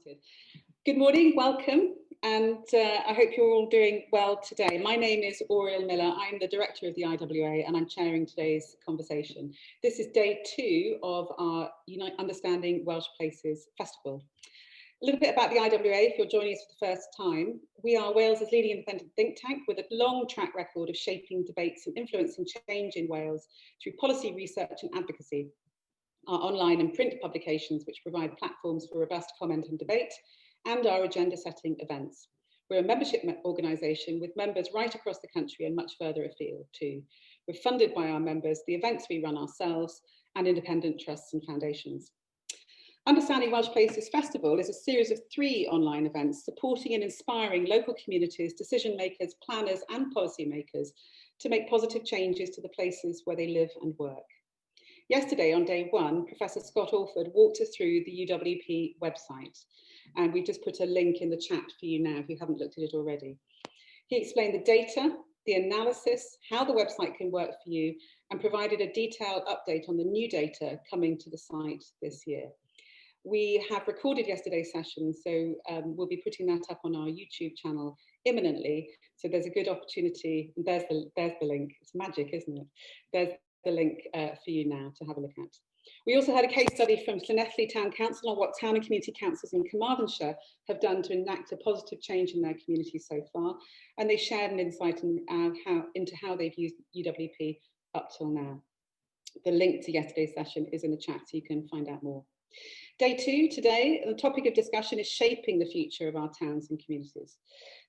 started. Good morning, welcome, and I hope you're all doing well today. My name is Oriel Miller. I'm the director of the IWA and I'm chairing today's conversation. This is day 2 of our Understanding Welsh Places Festival. A little bit about the IWA, if you're joining us for the first time. We are Wales's leading independent think tank with a long track record of shaping debates and influencing change in Wales through policy research and advocacy. Our online and print publications, which provide platforms for robust comment and debate, and our agenda-setting events. We're a membership organisation with members right across the country and much further afield too. We're funded by our members, the events we run ourselves, and independent trusts and foundations. Understanding Welsh Places Festival is a series of 3 online events supporting and inspiring local communities, decision makers, planners, and policymakers to make positive changes to the places where they live and work. Yesterday, on day 1, Professor Scott Alford walked us through the UWP website, and we just put a link in the chat for you now if you haven't looked at it already. He explained the data, the analysis, how the website can work for you, and provided a detailed update on the new data coming to the site this year. We have recorded yesterday's session, so we'll be putting that up on our YouTube channel imminently. So there's a good opportunity. There's the link. It's magic, isn't it? There's the link for you now to have a look at. We also had a case study from Llanelli Town Council on what town and community councils in Carmarthenshire have done to enact a positive change in their community so far, and they shared an insight into how they've used UWP up till now. The link to yesterday's session is in the chat, so you can find out more. Day 2 today, the topic of discussion is shaping the future of our towns and communities.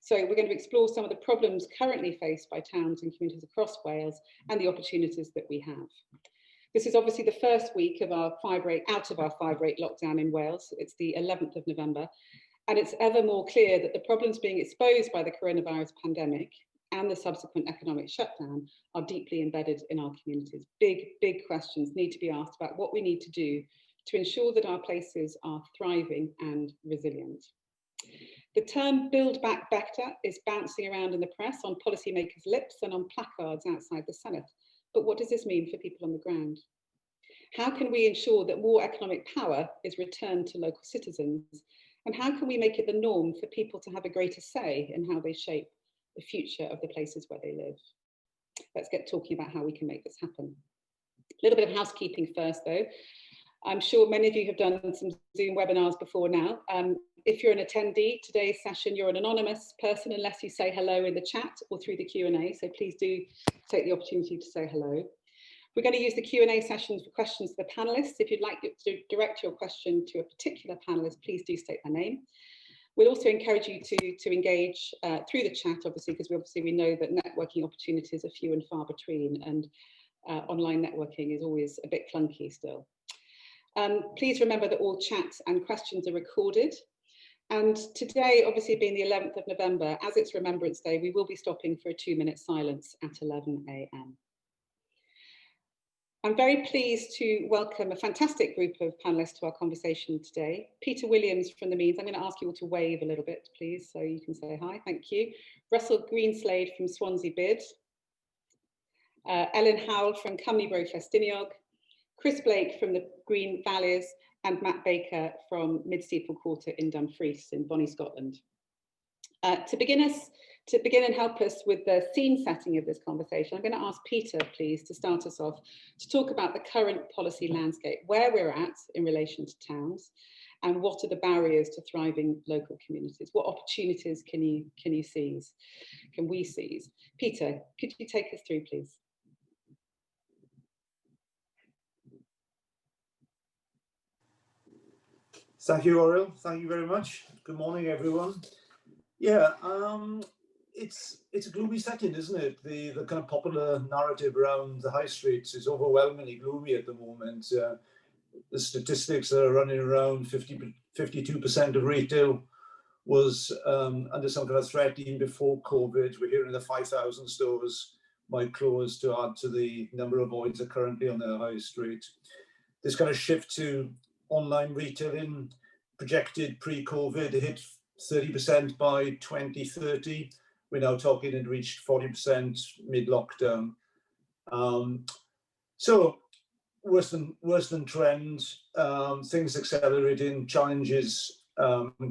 So we're going to explore some of the problems currently faced by towns and communities across Wales and the opportunities that we have. This is obviously the first week of our 5-rate lockdown in Wales. It's the 11th of November, and it's ever more clear that the problems being exposed by the coronavirus pandemic and the subsequent economic shutdown are deeply embedded in our communities. Big questions need to be asked about what we need to do to ensure that our places are thriving and resilient. The term Build Back Better is bouncing around in the press, on policymakers' lips and on placards outside the Senate. But what does this mean for people on the ground? How can we ensure that more economic power is returned to local citizens? And how can we make it the norm for people to have a greater say in how they shape the future of the places where they live? Let's get talking about how we can make this happen. A little bit of housekeeping first, though. I'm sure many of you have done some Zoom webinars before now. If you're an attendee, today's session, you're an anonymous person unless you say hello in the chat or through the Q&A, so please do take the opportunity to say hello. We're going to use the Q&A sessions for questions to the panellists. If you'd like to direct your question to a particular panellist, please do state their name. We'll also encourage you to engage through the chat, obviously, because we know that networking opportunities are few and far between, and online networking is always a bit clunky still. Please remember that all chats and questions are recorded. And today, obviously being the 11th of November, as it's Remembrance Day, we will be stopping for a 2-minute silence at 11 AM. I'm very pleased to welcome a fantastic group of panellists to our conversation today. Peter Williams from the Means. I'm going to ask you all to wave a little bit, please, so you can say hi. Thank you. Russell Greenslade from Swansea Bid. Elin Hywel from Cwmni Ffestiniog. Chris Blake from the Green Valleys, and Matt Baker from Midsteeple Quarter in Dumfries in Bonnie, Scotland. To begin and help us with the scene setting of this conversation, I'm going to ask Peter, please, to start us off to talk about the current policy landscape, where we're at in relation to towns, and what are the barriers to thriving local communities? What opportunities can we seize? Peter, could you take us through, please? Thank you, Oriel. Thank you very much. Good morning, everyone. Yeah, it's a gloomy setting, isn't it? The kind of popular narrative around the high streets is overwhelmingly gloomy at the moment. The statistics are running around 52% of retail was under some kind of threat even before COVID. We're hearing that 5,000 stores might close to add to the number of voids that are currently on the high street. This kind of shift to online retailing, projected pre-COVID, it hit 30% by 2030. We're now talking it reached 40% mid-lockdown. So worse than trend, things accelerating, challenges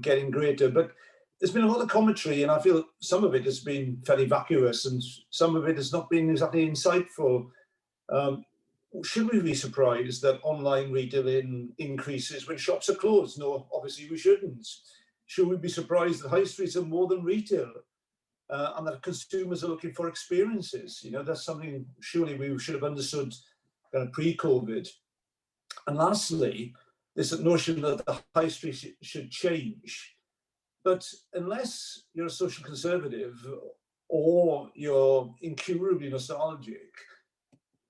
getting greater. But there's been a lot of commentary, and I feel some of it has been fairly vacuous and some of it has not been exactly insightful. Should we be surprised that online retailing increases when shops are closed? No, obviously we shouldn't. Should we be surprised that high streets are more than retail and that consumers are looking for experiences? You know, that's something surely we should have understood pre-COVID. And lastly, this notion that the high street should change. But unless you're a social conservative or you're incurably nostalgic,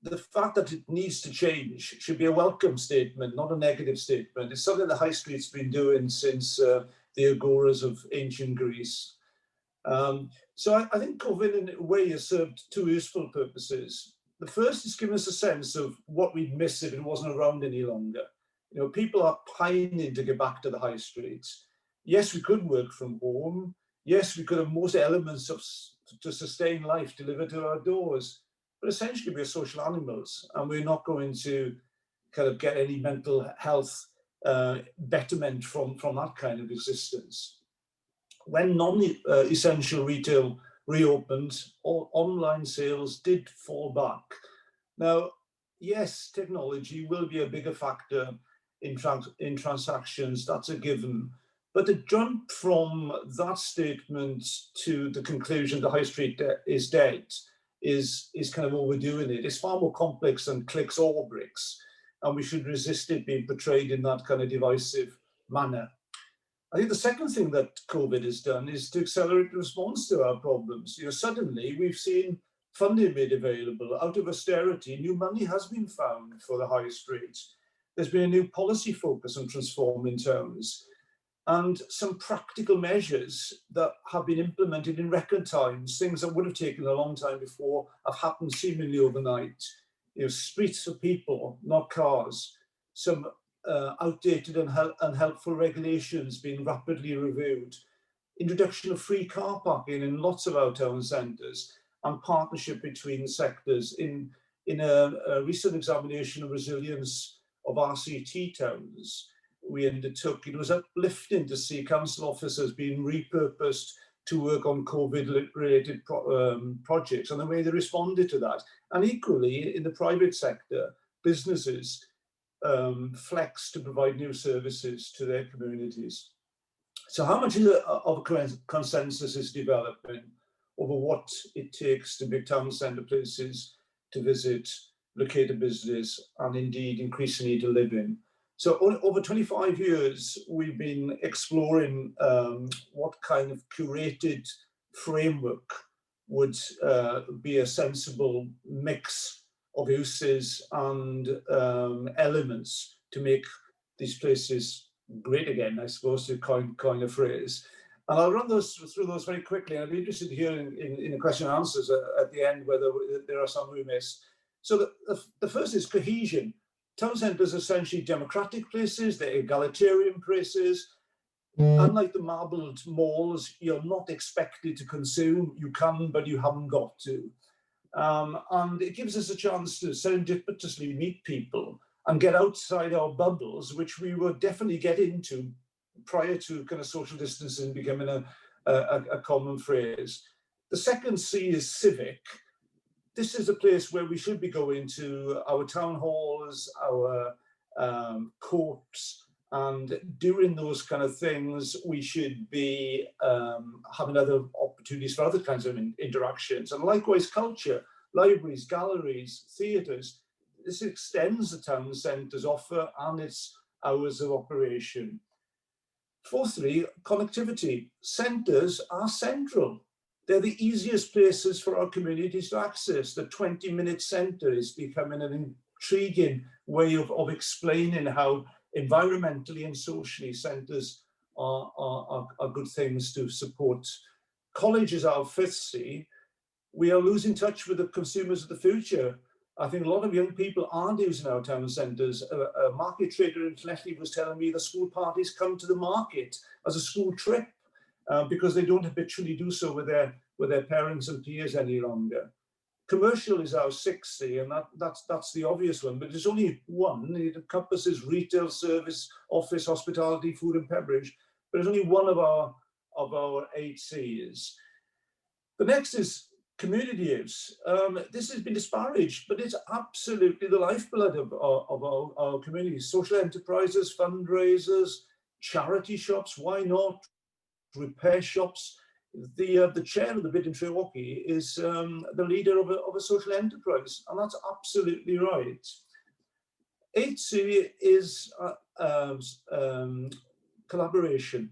the fact that it needs to change should be a welcome statement, not a negative statement. It's something the high street's been doing since the agoras of ancient Greece. So I think COVID in a way has served two useful purposes. The first is giving us a sense of what we'd miss if it wasn't around any longer. You know, people are pining to get back to the high streets. Yes, we could work from home. Yes, we could have most elements to sustain life delivered to our doors. But essentially, we're social animals, and we're not going to kind of get any mental health betterment from that kind of existence. When non-essential retail reopened, online sales did fall back. Now, yes, technology will be a bigger factor in transactions, that's a given. But the jump from that statement to the conclusion the high street is dead is kind of overdoing it. It's far more complex than clicks or bricks, and we should resist it being portrayed in that kind of divisive manner. I think the second thing that COVID has done is to accelerate the response to our problems. You know, suddenly we've seen funding made available. Out of austerity, new money has been found for the high street. There's been a new policy focus on transforming towns, and some practical measures that have been implemented in record times, things that would have taken a long time before have happened seemingly overnight. You know, streets for people, not cars. Some outdated and unhelpful regulations being rapidly reviewed. Introduction of free car parking in lots of our town centres, and partnership between sectors. In a recent examination of resilience of RCT towns, we undertook, it was uplifting to see council officers being repurposed to work on COVID-related projects and the way they responded to that. And equally, in the private sector, businesses flex to provide new services to their communities. So how much of a consensus is developing over what it takes to big town centre places to visit, locate a business, and indeed increasingly to live in? So over 25 years, we've been exploring what kind of curated framework would be a sensible mix of uses and elements to make these places great again, I suppose, to coin a phrase. And I'll run through those very quickly. I'd be interested to hear in the question and answers at the end whether there are some we missed. So the first is cohesion. Town centres are essentially democratic places, they're egalitarian places. Unlike the marbled malls, you're not expected to consume. You can, but you haven't got to. And it gives us a chance to serendipitously meet people and get outside our bubbles, which we would definitely get into prior to kind of social distancing becoming a common phrase. The second C is civic. This is a place where we should be going to our town halls, our courts, and doing those kind of things, we should be having other opportunities for other kinds of interactions. And likewise, culture, libraries, galleries, theatres. This extends the town centre's offer and its hours of operation. Fourthly, connectivity. Centres are central. They're the easiest places for our communities to access. The 20-minute centre is becoming an intriguing way of explaining how environmentally and socially centres are good things to support. College is our fifth C. We are losing touch with the consumers of the future. I think a lot of young people aren't using our town centres. A market trader in Cwmni was telling me the school parties come to the market as a school trip because they don't habitually do so with their parents and peers any longer. Commercial is our sixth C, and that's the obvious one, but there's only one. It encompasses retail, service, office, hospitality, food and beverage. but it's only one of our 8 Cs. The next is community use. This has been disparaged, but it's absolutely the lifeblood of our communities. Social enterprises, fundraisers, charity shops, why not? Repair shops. The chair of the Bid and Treorchy is the leader of a social enterprise, and that's absolutely right. 8C is collaboration.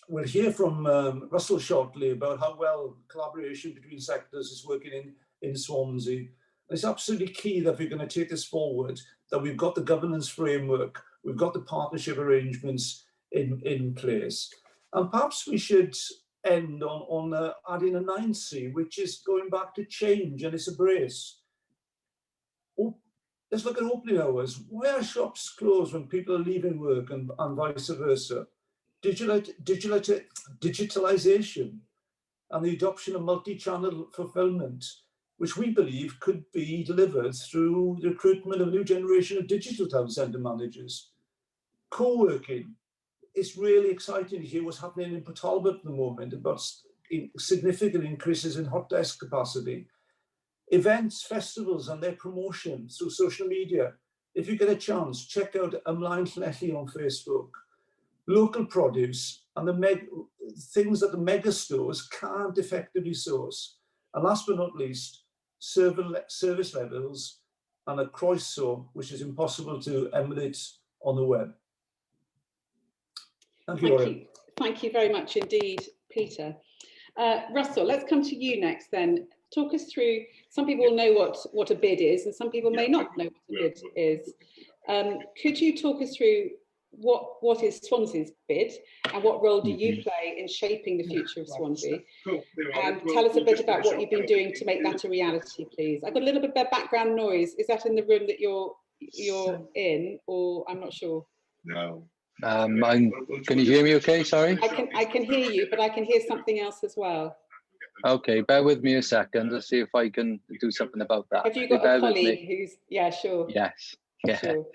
We'll hear from Russell shortly about how well collaboration between sectors is working in Swansea. It's absolutely key that we're going to take this forward, that we've got the governance framework, we've got the partnership arrangements in place. And perhaps we should end on adding a 9C, which is going back to change and its embrace. Let's look at opening hours. Why are shops closed when people are leaving work and vice versa? Digitalization and the adoption of multi-channel fulfillment, which we believe could be delivered through the recruitment of a new generation of digital town centre managers. Co-working. It's really exciting to hear what's happening in Port Talbot at the moment about significant increases in hot desk capacity. Events, festivals and their promotion through social media. If you get a chance, check out Ymlaen Llanelli on Facebook. Local produce and the things that the mega stores can't effectively source. And last but not least, service levels and a croissant, which is impossible to emulate on the web. Thank you. Thank you very much indeed, Peter. Russell, let's come to you next then. Talk us through, some people know what a bid is and some people may not know what a bid is. Could you talk us through what is Swansea's bid and what role do you play in shaping the future of Swansea? And tell us a bit about what you've been doing to make that a reality, please. I've got a little bit of background noise. Is that in the room that you're in, or I'm not sure? No. Can you hear me okay? Sorry. I can hear you, but I can hear something else as well. Okay, bear with me a second to see if I can do something about that. Have you got a colleague who's, yeah, sure. Yes. Yeah. Sure.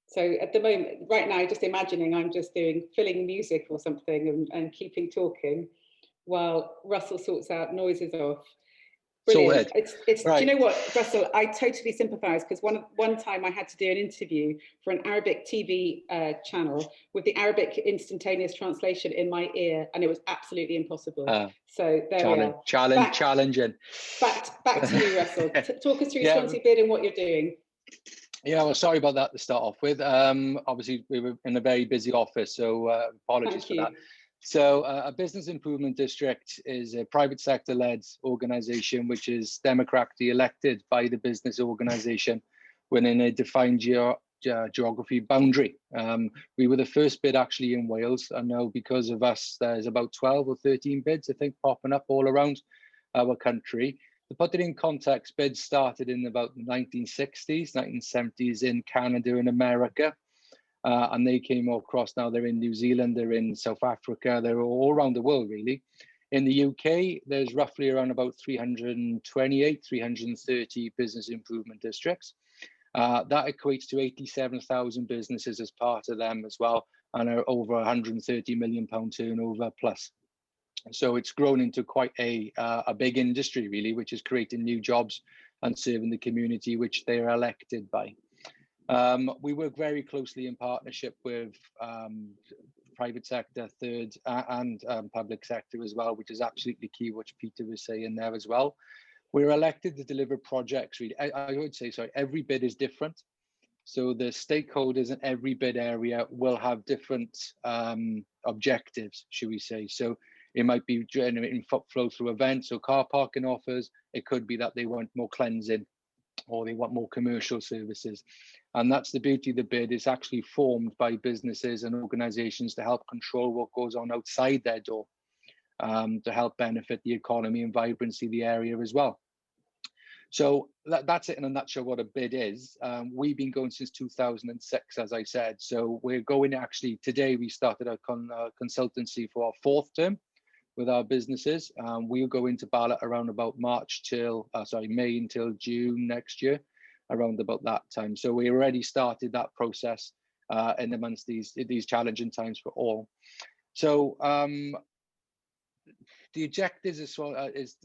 So at the moment, right now, just imagining I'm just filling music or something and keeping talking while Russell sorts out noises off. Brilliant. It's right. Do you know what, Russell? I totally sympathise because one time I had to do an interview for an Arabic TV channel with the Arabic instantaneous translation in my ear, and it was absolutely impossible. So there we are. Challenging. Back to you, Russell. Talk us through Swansea Bid and what you're doing. Yeah, well, sorry about that to start off with. Obviously, we were in a very busy office, so apologies for that. So a business improvement district is a private sector-led organisation which is democratically elected by the business organisation within a defined geography boundary. We were the first bid actually in Wales, and now because of us, there's about 12 or 13 bids, I think, popping up all around our country. To put it in context, bids started in about the 1960s, 1970s in Canada and America. And they came across, now they're in New Zealand, they're in South Africa, they're all around the world really. In the UK, there's roughly around about 328, 330 business improvement districts. That equates to 87,000 businesses as part of them as well, and are over £130 million turnover plus. So it's grown into quite a big industry really, which is creating new jobs and serving the community which they are elected by. We work very closely in partnership with private sector, third and public sector as well, which is absolutely key, which Peter was saying there as well. We're elected to deliver projects. Really, I would say, sorry, every bid is different. So the stakeholders in every bid area will have different objectives, should we say. So it might be generating footflow through events or car parking offers. It could be that they want more cleansing or they want more commercial services. And that's the beauty of the bid. It's actually formed by businesses and organizations to help control what goes on outside their door, to help benefit the economy and vibrancy of the area as well. So that's it in a nutshell what a bid is. We've been going since 2006, as I said. So we're going actually, today we started a consultancy for our 4th term with our businesses. We'll go into ballot around about May until June next year, around about that time. So we already started that process in amongst these challenging times for all. So the objectives as well is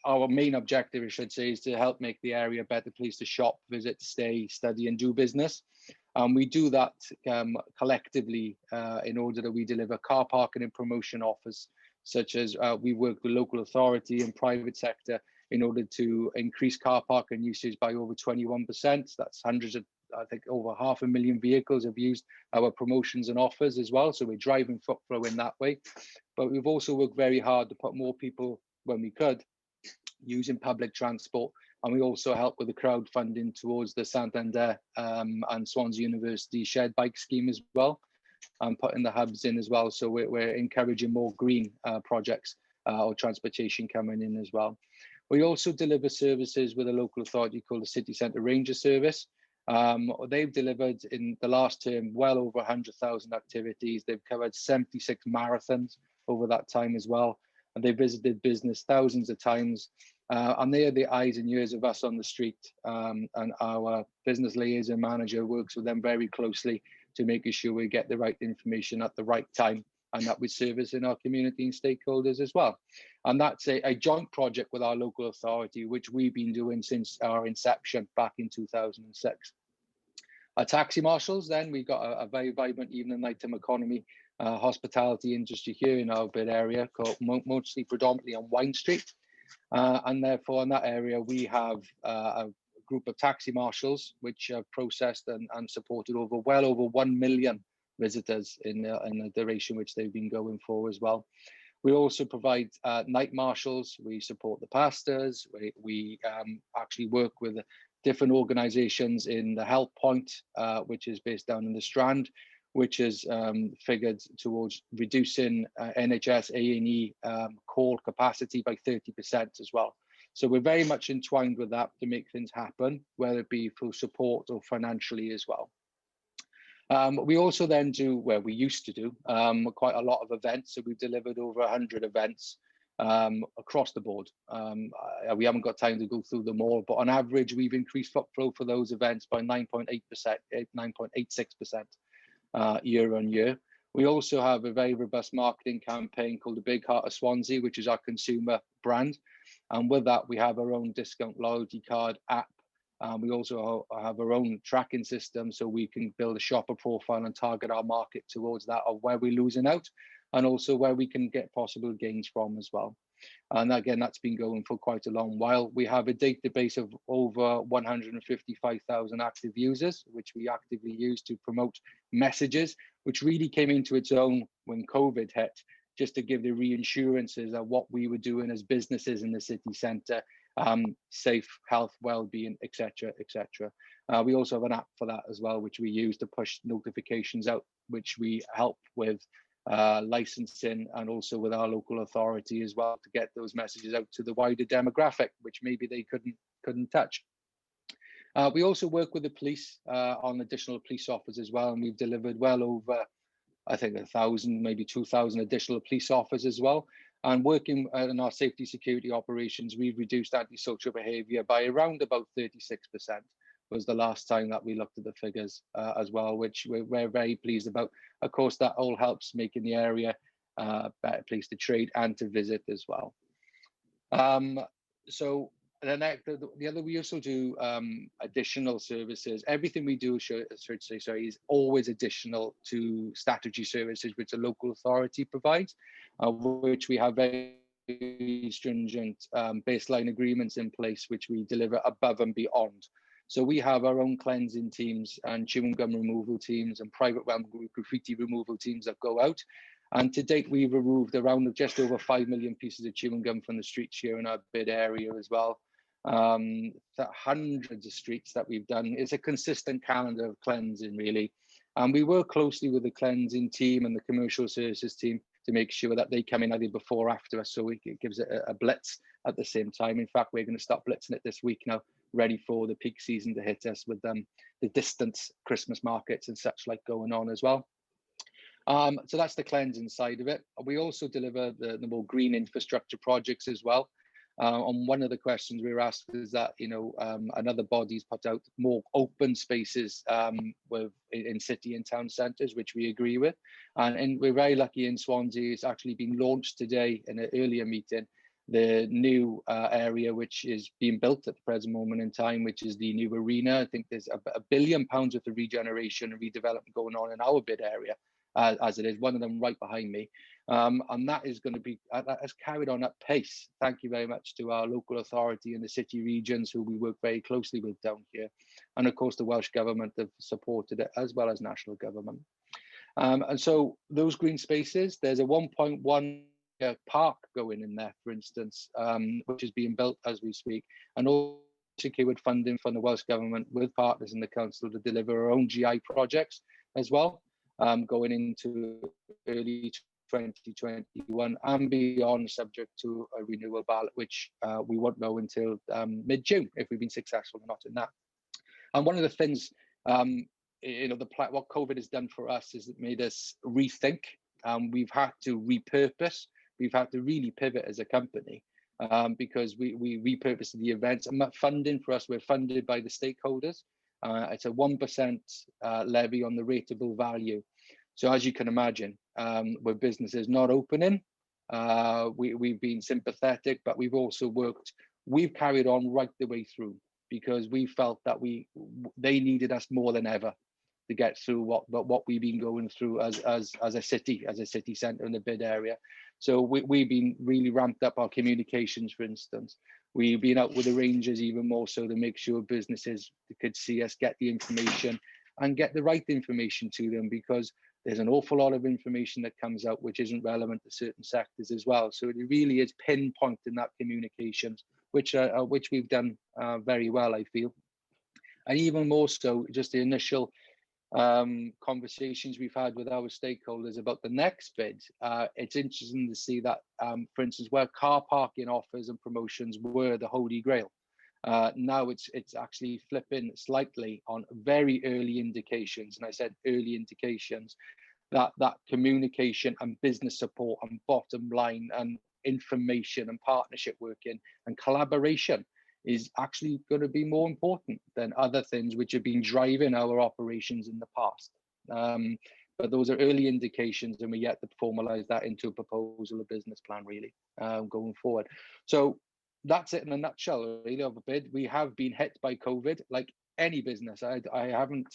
our main objective, I should say, is to help make the area a better place to shop, visit, stay, study, and do business. We do that collectively in order that we deliver car parking and promotion offers, such as we work with local authority and private sector in order to increase car parking usage by over 21%. That's hundreds of, I think, over 500,000 vehicles have used our promotions and offers as well. So we're driving footflow in that way. But we've also worked very hard to put more people, when we could, using public transport. And we also help with the crowdfunding towards the Santander and Swansea University shared bike scheme as well, and putting the hubs in as well. So we're encouraging more green projects or transportation coming in as well. We also deliver services with a local authority called the City Centre Ranger Service. They've delivered in the last term well over 100,000 activities. They've covered 76 marathons over that time as well. And they visited business thousands of times. And they are the eyes and ears of us on the street. And our business liaison manager works with them very closely to making sure we get the right information at the right time, and that we service in our community and stakeholders as well. And that's a joint project with our local authority, which we've been doing since our inception back in 2006. Our taxi marshals, then, we've got a very vibrant evening nighttime economy hospitality industry here in our bid area, called mostly predominantly on Wine Street. And therefore in that area, we have a group of taxi marshals, which have processed and supported well over 1 million visitors in the duration which they've been going for as well. We also provide night marshals. We support the pastors. We actually work with different organisations in the Help Point, which is based down in the Strand, which is figured towards reducing NHS A&E call capacity by 30% as well. So we're very much entwined with that to make things happen, whether it be through support or financially as well. We also then do, well, we used to do quite a lot of events. So we've delivered over 100 events across the board. We haven't got time to go through them all, but on average, we've increased footfall for those events by 9.86% year on year. We also have a very robust marketing campaign called the Big Heart of Swansea, which is our consumer brand. And with that, we have our own discount loyalty card app. We also have our own tracking system, so we can build a shopper profile and target our market towards that of where we're losing out, and also where we can get possible gains from as well. And again, that's been going for quite a long while. We have a database of over 155,000 active users, which we actively use to promote messages, which really came into its own when COVID hit, just to give the reassurances of what we were doing as businesses in the city centre, safe, health, well-being, etc., etc. We also have an app for that as well, which we use to push notifications out, which we help with licensing and also with our local authority as well, to get those messages out to the wider demographic, which maybe they couldn't touch. We also work with the police on additional police offers as well, and we've delivered well over, I think, 1,000, maybe 2,000 additional police offers as well. And working in our safety security operations, we've reduced antisocial behaviour by around about 36%. Was the last time that we looked at the figures as well, which we're very pleased about. Of course, that all helps making the area a better place to trade and to visit as well. So the other, we also do additional services. Everything we do, is always additional to statutory services which the local authority provides, which we have very stringent baseline agreements in place, which we deliver above and beyond. So we have our own cleansing teams and chewing gum removal teams and private graffiti removal teams that go out. And to date, we've removed around just over 5 million pieces of chewing gum from the streets here in our bid area as well. Hundreds of streets that we've done. It's a consistent calendar of cleansing, really. And we work closely with the cleansing team and the commercial services team to make sure that they come in either before or after us, so it gives it a blitz at the same time. In fact, we're going to start blitzing it this week now, ready for the peak season to hit us with the distance Christmas markets and such like going on as well. So that's the cleansing side of it. We also deliver the more green infrastructure projects as well. On one of the questions we were asked is that, another body's put out more open spaces in city and town centres, which we agree with. And we're very lucky in Swansea. It's actually been launched today in an earlier meeting, the new area which is being built at the present moment in time, which is the new arena. I think there's £1 billion worth of regeneration and redevelopment going on in our bid area, as it is, one of them right behind me. And that is going to be, that has carried on at pace. Thank you very much to our local authority and the city regions who we work very closely with down here. And of course, the Welsh Government have supported it, as well as national government. And so those green spaces, there's a 1.1 park going in there, for instance, which is being built as we speak, and also secured funding from the Welsh Government with partners in the council to deliver our own GI projects as well, going into early 2021 and beyond, subject to a renewal ballot, which we won't know until mid-June if we've been successful or not in that. And one of the things, what COVID has done for us is it made us rethink. We've had to repurpose. We've had to really pivot as a company because we repurposed the events. And funding for us, we're funded by the stakeholders. It's a 1% levy on the rateable value. So as you can imagine, where businesses not opening, we've been sympathetic, but we've also we've carried on right the way through because we felt that they needed us more than ever to get through what we've been going through as a city centre in the bid area. So we've been really ramped up our communications, for instance. We've been out with the rangers even more so to make sure businesses could see us, get the information and get the right information to them, because there's an awful lot of information that comes out which isn't relevant to certain sectors as well. So it really is pinpointing that communications, which we've done very well, I feel. And even more so, just the initial conversations we've had with our stakeholders about the next bid. It's interesting to see that, for instance, where car parking offers and promotions were the holy grail, now it's actually flipping slightly on very early indications, and I said early indications, that communication and business support and bottom line and information and partnership working and collaboration is actually going to be more important than other things which have been driving our operations in the past. But those are early indications, and we're yet to formalize that into a proposal, a business plan, really, going forward. So that's it in a nutshell, really, of a bid. We have been hit by COVID, like any business. I haven't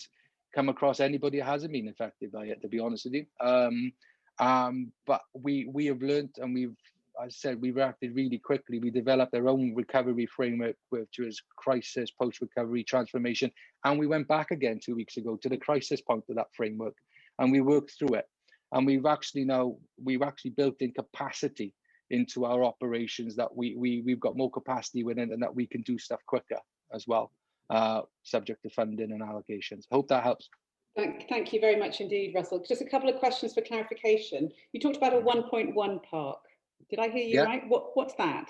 come across anybody who hasn't been affected by it, to be honest with you. But we have learned, and we've, as I said, we reacted really quickly. We developed our own recovery framework, which was crisis, post-recovery, transformation. And we went back again 2 weeks ago to the crisis point of that framework, and we worked through it. And we've actually built in capacity into our operations, that we've got more capacity within, and that we can do stuff quicker as well, subject to funding and allocations. Hope that helps. Thank you very much indeed, Russell. Just a couple of questions for clarification. You talked about a 1.1 park. Did I hear you right? What's that?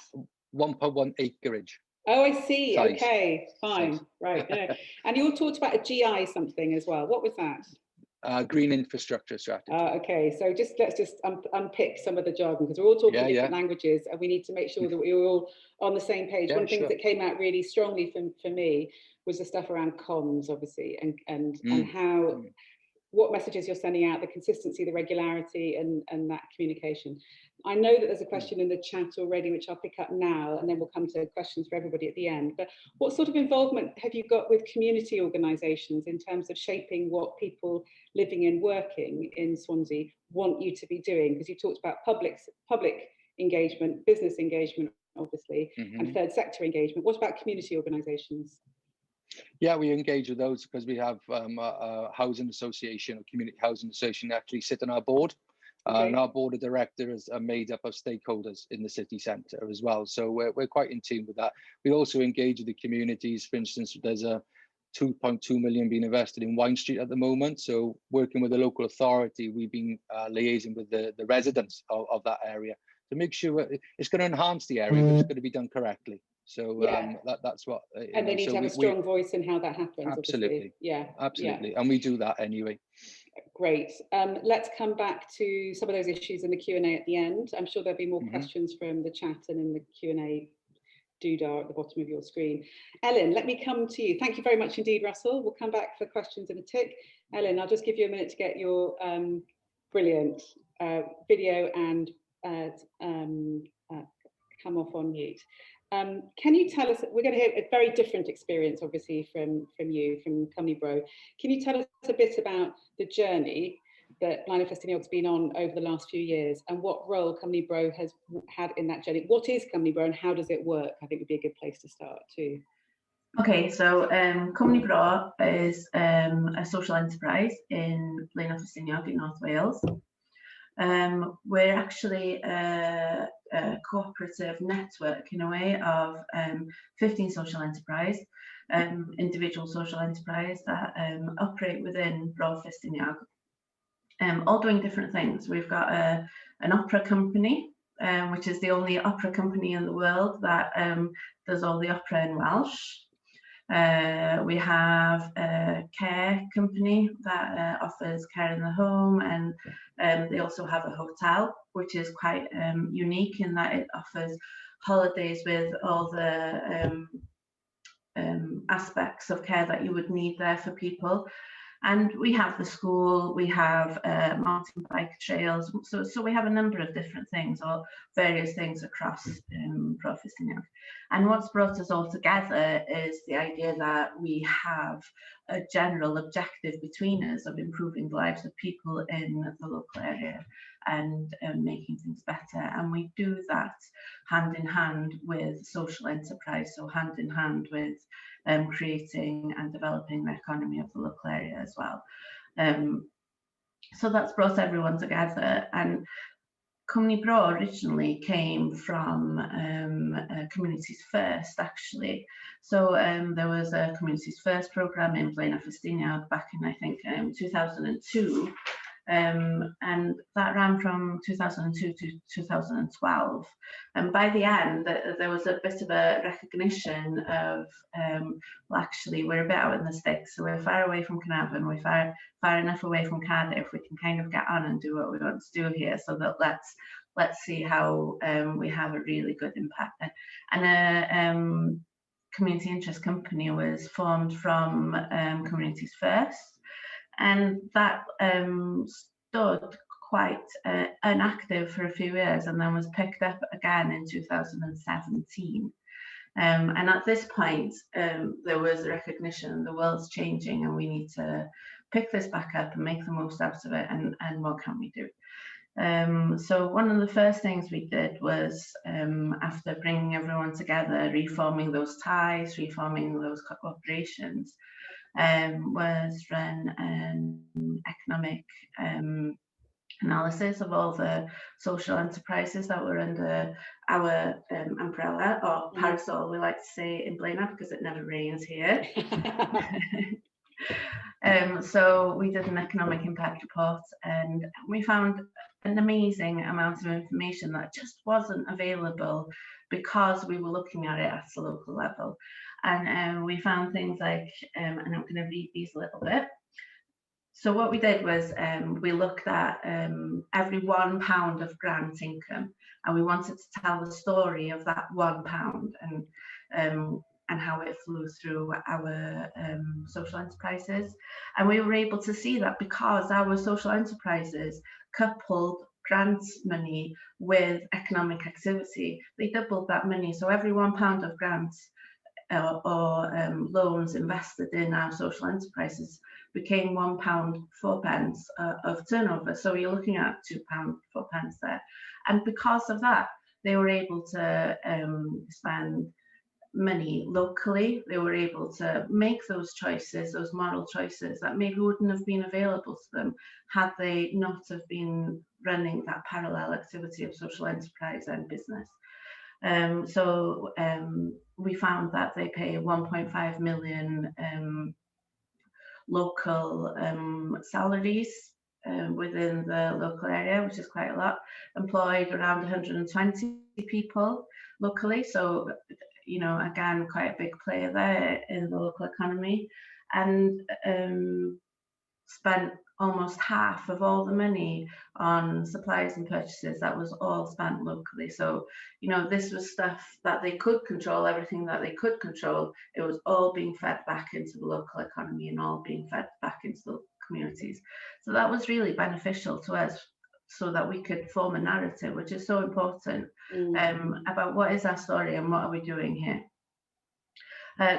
1.1 acreage. Oh, I see. Size. Okay, fine. Size. Right. And you all talked about a GI something as well. What was that? Green infrastructure strategy. Okay, so let's just unpick some of the jargon, because we're all talking different languages, and we need to make sure that we're all on the same page. One of the things that came out really strongly for me was the stuff around comms, obviously, and how, what messages you're sending out, the consistency, the regularity, and that communication. I know that there's a question in the chat already, which I'll pick up now, and then we'll come to questions for everybody at the end. But what sort of involvement have you got with community organisations in terms of shaping what people living and working in Swansea want you to be doing? Because you talked about public engagement, business engagement, obviously, and third sector engagement. What about community organisations? Yeah, we engage with those because we have a housing association, a community housing association, actually sit on our board. And our board of directors are made up of stakeholders in the city centre as well. So we're quite in tune with that. We also engage with the communities. For instance, there's a 2.2 million being invested in Wine Street at the moment. So working with the local authority, we've been liaising with the residents of that area to make sure it's going to enhance the area, but it's going to be done correctly. So that's what. And they need to have a strong voice in how that happens. Absolutely. Obviously. Yeah. Absolutely. And we do that anyway. Great. Let's come back to some of those issues in the Q&A at the end. I'm sure there'll be more questions from the chat and in the Q&A doodah at the bottom of your screen. Elin, let me come to you. Thank you very much indeed, Russell. We'll come back for questions in a tick. Elin, I'll just give you a minute to get your brilliant video and come off on mute. Can you tell us, we're going to hear a very different experience, obviously, from you, from Cwmni Bro. Can you tell us a bit about the journey that Blaenau Ffestiniog's been on over the last few years, and what role Cwmni Bro has had in that journey? What is Cwmni Bro and how does it work? I think would be a good place to start too. Okay, so Cwmni Bro is a social enterprise in Blaenau Ffestiniog in North Wales. We're actually a cooperative network in a way of 15 social enterprise, individual social enterprise that operate within Bro Ffestiniog, all doing different things. We've got an opera company, which is the only opera company in the world that does all the opera in Welsh. We have a care company that offers care in the home, and they also have a hotel, which is quite unique in that it offers holidays with all the aspects of care that you would need there for people. And we have the school, we have mountain bike trails, so we have a number of different things, or various things across Bro Ffestiniog. And what's brought us all together is the idea that we have a general objective between us of improving the lives of people in the local area and making things better. And we do that hand in hand with social enterprise, so hand in hand with creating and developing the economy of the local area as well. So that's brought everyone together. And Cwmni Bro originally came from Communities First, actually. So there was a Communities First programme in Blaenau Ffestiniog back in, I think, 2002. And that ran from 2002 to 2012. And by the end, there was a bit of a recognition of, well, actually, we're a bit out in the sticks, so we're far away from Carnarvon, we're far enough away from Cardiff, we can kind of get on and do what we want to do here, so that let's see how we have a really good impact. And a community interest company was formed from Communities First. And that stood quite inactive for a few years, and then was picked up again in 2017. And at this point, there was a recognition the world's changing and we need to pick this back up and make the most out of it, and what can we do? So one of the first things we did was, after bringing everyone together, reforming those ties, reforming those cooperations, was run an economic analysis of all the social enterprises that were under our umbrella, or parasol, we like to say in Blaenau, because it never rains here. So we did an economic impact report, and we found an amazing amount of information that just wasn't available because we were looking at it at the local level. And we found things like, and I'm going to read these a little bit. So what we did was we looked at every £1 of grant income, and we wanted to tell the story of that £1 and how it flew through our social enterprises. And we were able to see that because our social enterprises coupled grants money with economic activity, they doubled that money. So every £1 of grants or loans invested in our social enterprises became £1 4p of turnover. So you're looking at £2 4p there. And because of that, they were able to spend money locally. They were able to make those choices, those moral choices that maybe wouldn't have been available to them had they not have been running that parallel activity of social enterprise and business. So we found that they pay 1.5 million local salaries within the local area, which is quite a lot, employed around 120 people locally. So, you know, again, quite a big player there in the local economy. And spent almost half of all the money on supplies and purchases. That was all spent locally. So, you know, this was stuff that they could control, everything that they could control. It was all being fed back into the local economy and all being fed back into the communities. So that was really beneficial to us, so that we could form a narrative, which is so important, about what is our story and what are we doing here.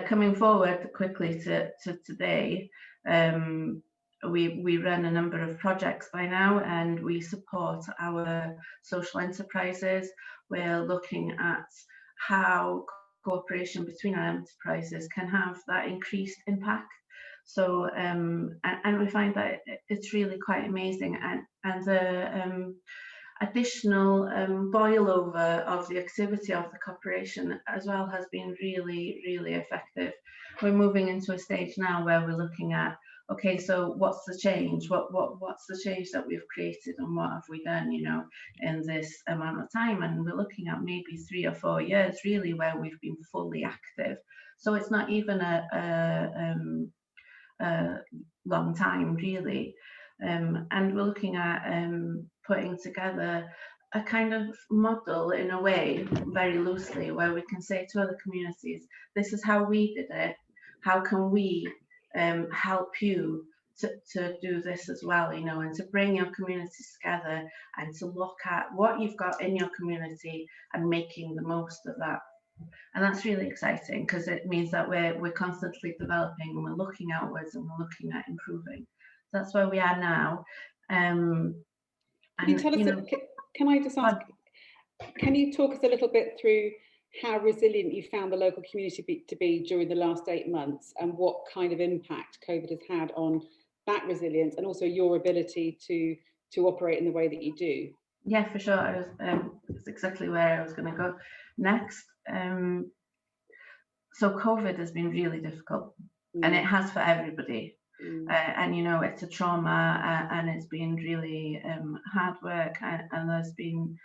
Coming forward quickly to today, we run a number of projects by now, and we support our social enterprises. We're looking at how cooperation between our enterprises can have that increased impact. So, and we find that it's really quite amazing, and the additional boil over of the activity of the cooperation as well has been really, really effective. We're moving into a stage now where we're looking at, okay, so what's the change? What's the change that we've created, and what have we done, you know, in this amount of time? And we're looking at maybe 3 or 4 years really where we've been fully active. So it's not even a long time really. And we're looking at putting together a kind of model in a way, very loosely, where we can say to other communities, this is how we did it, how can we help you to do this as well, you know, and to bring your communities together and to look at what you've got in your community and making the most of that. And that's really exciting, because it means that we're constantly developing, and we're looking outwards, and we're looking at improving. That's where we are now. Can you tell us, can I just ask, can you talk us a little bit through how resilient you found the local community to be during the last 8 months, and what kind of impact COVID has had on that resilience, and also your ability to operate in the way that you do? Yeah, for sure. It's exactly where I was going to go next. So COVID has been really difficult, and it has for everybody. And you know, it's a trauma, and it's been really hard work, and there's been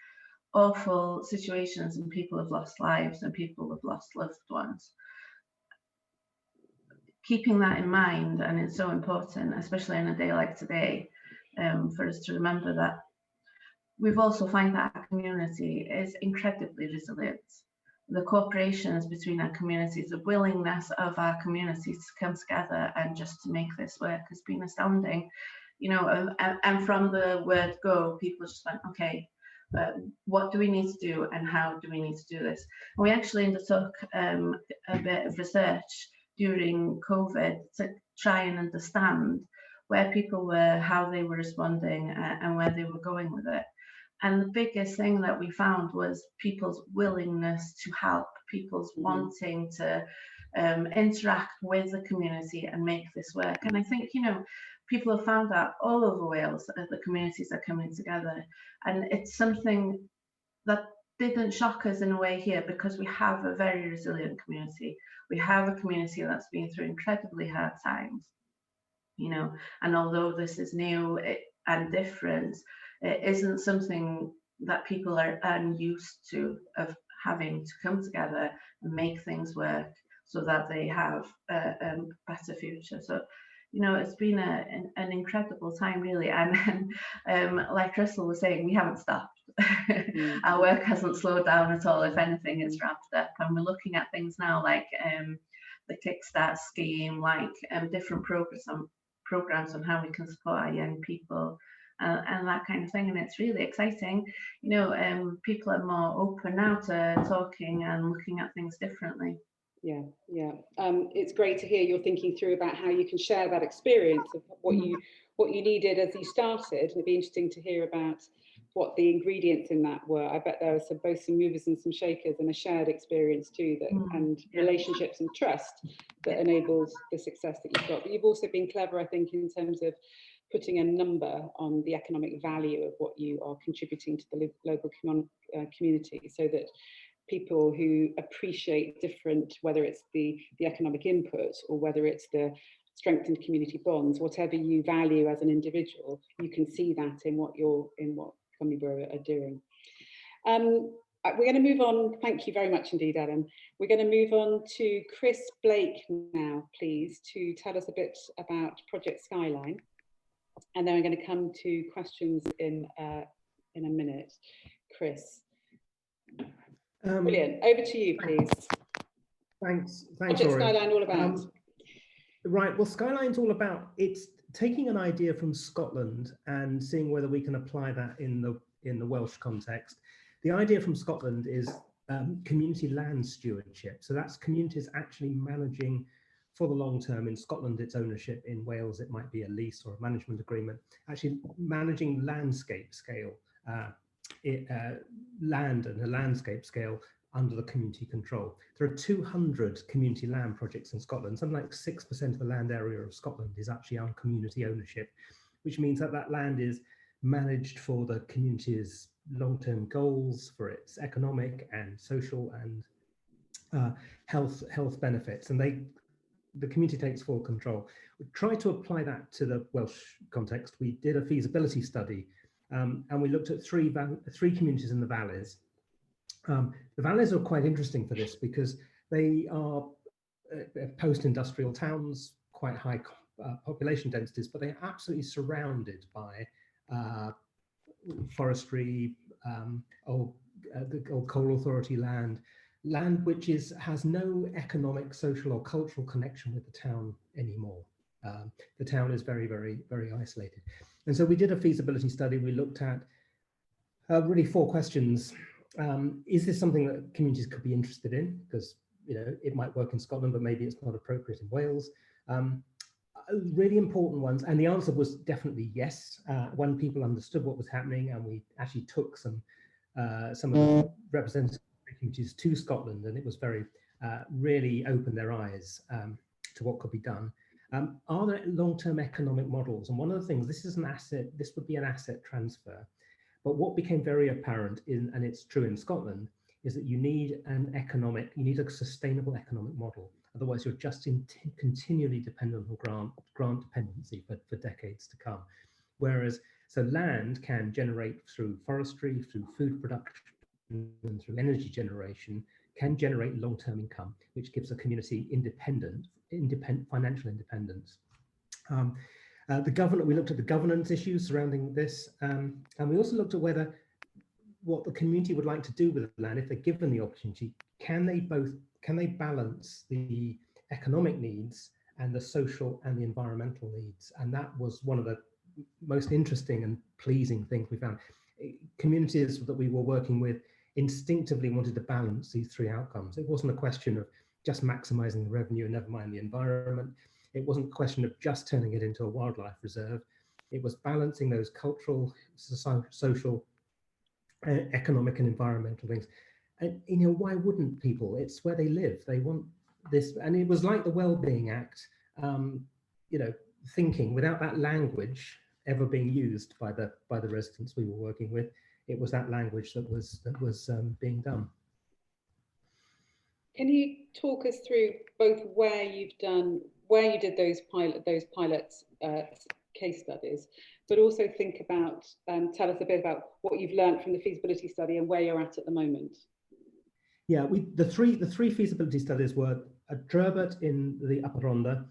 awful situations, and people have lost lives, and people have lost loved ones. Keeping that in mind, and it's so important, especially in a day like today, for us to remember that we've also found that our community is incredibly resilient. The cooperations between our communities, the willingness of our communities to come together and just to make this work has been astounding. You know, and from the word go, people just went, okay, what do we need to do, and how do we need to do this? And we actually undertook a bit of research during COVID to try and understand where people were, how they were responding, and where they were going with it. And the biggest thing that we found was people's willingness to help, people's wanting to interact with the community and make this work. And I think, you know, people have found that all over Wales, the communities are coming together. And it's something that didn't shock us in a way here, because we have a very resilient community. We have a community that's been through incredibly hard times, you know, and although this is new and different, it isn't something that people are unused to, of having to come together and make things work so that they have a better future. So, you know, it's been an incredible time, really. And like Crystal was saying, we haven't stopped. Our work hasn't slowed down at all. If anything, it's ramped up. And we're looking at things now like the Kickstart scheme, like different programs on how we can support our young people. And that kind of thing, and it's really exciting. You know, people are more open now to talking and looking at things differently. Yeah. It's great to hear you're thinking through about how you can share that experience of what you needed as you started. It'd be interesting to hear about what the ingredients in that were. I bet there were both some movers and some shakers, and a shared experience too, and relationships and trust that enables the success that you've got. But you've also been clever, I think, in terms of putting a number on the economic value of what you are contributing to the local community, so that people who appreciate different, whether it's the economic input or whether it's the strengthened community bonds, whatever you value as an individual, you can see that in what Cwmni Borough are doing. We're going to move on. Thank you very much indeed, Elin. We're going to move on to Chris Blake now, please, to tell us a bit about Project Skyline. and then I'm going to come to questions in a minute. Chris. Brilliant. Over to you, please. Thanks, What's Oriel. Skyline all about? Right, well, Skyline's all about, it's taking an idea from Scotland and seeing whether we can apply that in the Welsh context. The idea from Scotland is community land stewardship. So that's communities actually managing for the long term. In Scotland, it's ownership. In Wales, it might be a lease or a management agreement, actually managing landscape scale, land and a landscape scale under the community control. There are 200 community land projects in Scotland. Something like 6% of the land area of Scotland is actually on community ownership, which means that that land is managed for the community's long-term goals, for its economic and social and health benefits, and the community takes full control. We tried to apply that to the Welsh context. We did a feasibility study, and we looked at three communities in the valleys. The valleys are quite interesting for this because they are post-industrial towns, quite high population densities, but they're absolutely surrounded by forestry, or coal authority land which has no economic, social or cultural connection with the town anymore. The town is very, very, very isolated. And so we did a feasibility study. We looked at really 4 questions. Is this something that communities could be interested in? Because it might work in Scotland, but maybe it's not appropriate in Wales. Really important ones, and the answer was definitely yes. When people understood what was happening, and we actually took some of the representative communities to Scotland, and it was very really opened their eyes to what could be done. Are there long-term economic models? And one of the things, this would be an asset transfer. But what became very apparent, and it's true in Scotland, is that you need a sustainable economic model. Otherwise, you're just continually dependent on grant dependency for decades to come. Whereas, so land can generate through forestry, through food production, and through energy generation, can generate long-term income, which gives a community financial independence. We looked at the governance issues surrounding this, and we also looked at what the community would like to do with the land if they're given the opportunity. Can they balance the economic needs and the social and the environmental needs? And that was one of the most interesting and pleasing things we found. Communities that we were working with instinctively wanted to balance these 3 outcomes. It wasn't a question of just maximizing the revenue and never mind the environment. It wasn't a question of just turning it into a wildlife reserve. It was balancing those cultural, social, economic and environmental things. And why wouldn't people? It's where they live. They want this, and it was like the Wellbeing Act, thinking without that language ever being used by the residents we were working with. It was that language that was being done. Can you talk us through both where you did those pilot case studies, but also think about, tell us a bit about what you've learned from the feasibility study and where you're at the moment? Yeah, the three feasibility studies were Drybet in the Upper Rhondda,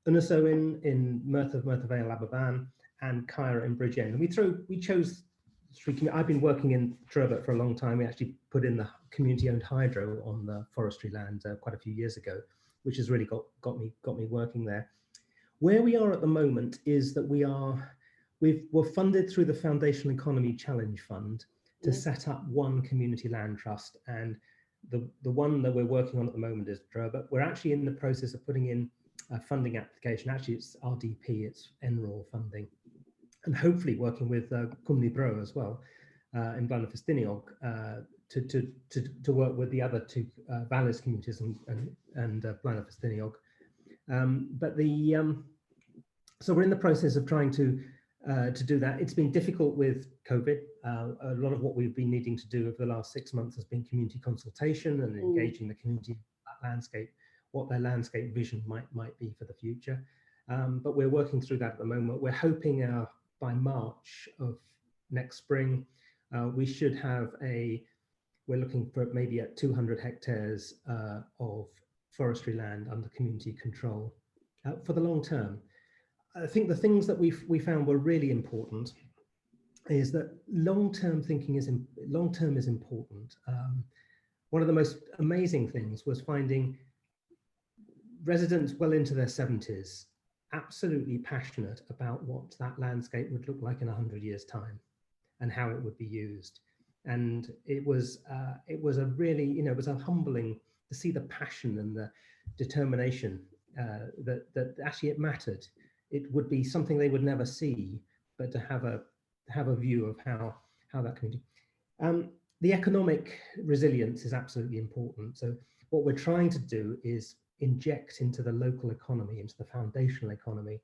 Ynysowen in Merthyr Vale, Aberban, and Caer in Bridgend. And we chose 3. I've been working in Drybet for a long time. We actually put in the community-owned hydro on the forestry land quite a few years ago, which has really got me working there. Where we are at the moment is that we're funded through the Foundational Economy Challenge Fund to set up one community land trust, and the one that we're working on at the moment is Drybet. We're actually in the process of putting in a funding application. Actually, it's RDP, it's NRAW funding, and hopefully working with Cwmni as well in Ffestiniog to work with the other 2 Valleys communities and Ffestiniog. So we're in the process of trying to do that. It's been difficult with COVID. A lot of what we've been needing to do over the last 6 months has been community consultation and engaging the community in that landscape, what their landscape vision might be for the future. But we're working through that at the moment. We're hoping by March of next spring, we should have we're looking for maybe at 200 hectares of forestry land under community control for the long term. I think the things that we found were really important is that long-term thinking is important. One of the most amazing things was finding residents well into their 70s absolutely passionate about what that landscape would look like in 100 years' time and how it would be used. And it was a really, it was a humbling to see the passion and the determination that actually it mattered. It would be something they would never see, but to have a view of how that community. The economic resilience is absolutely important. So what we're trying to do is inject into the local economy, into the foundational economy,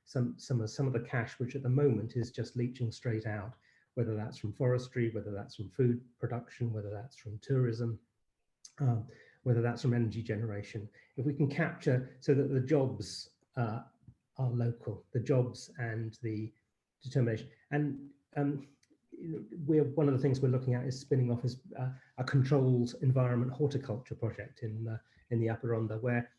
some of the cash, which at the moment is just leaching straight out, whether that's from forestry, whether that's from food production, whether that's from tourism, whether that's from energy generation. If we can capture so that the jobs are local, the jobs and the determination. And one of the things we're looking at is spinning off is a controlled environment horticulture project in the Upper Rhondda, where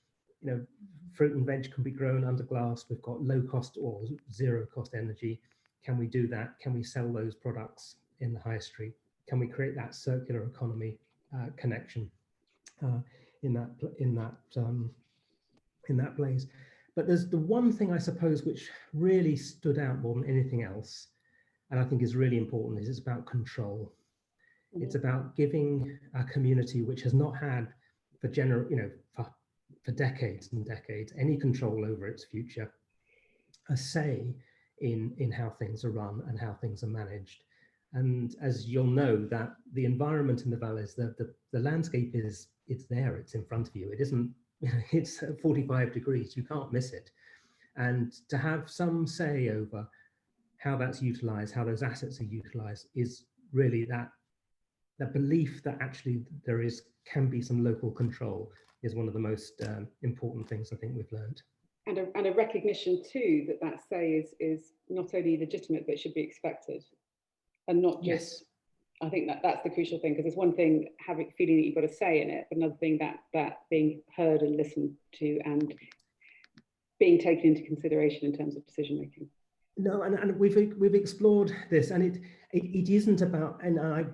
fruit and veg can be grown under glass. We've got low cost or zero cost energy. Can we do that? Can we sell those products in the high street? Can we create that circular economy connection in that place? But there's the one thing, I suppose, which really stood out more than anything else, and I think is really important, is it's about control. It's about giving a community which has not had for decades and decades any control over its future, a say in how things are run and how things are managed. And as you'll know, that the environment in the valleys, the landscape it's there, it's in front of you. It isn't, it's 45 degrees, you can't miss it. And to have some say over how that's utilized, how those assets are utilized, is really that belief that actually can be some local control is one of the most important things I think we've learned. And a recognition too that say is not only legitimate but should be expected, and not just. Yes. I think that's the crucial thing, because it's one thing feeling that you've got a say in it, but another thing that being heard and listened to and being taken into consideration in terms of decision making. No, and we've explored this, and it isn't about, and I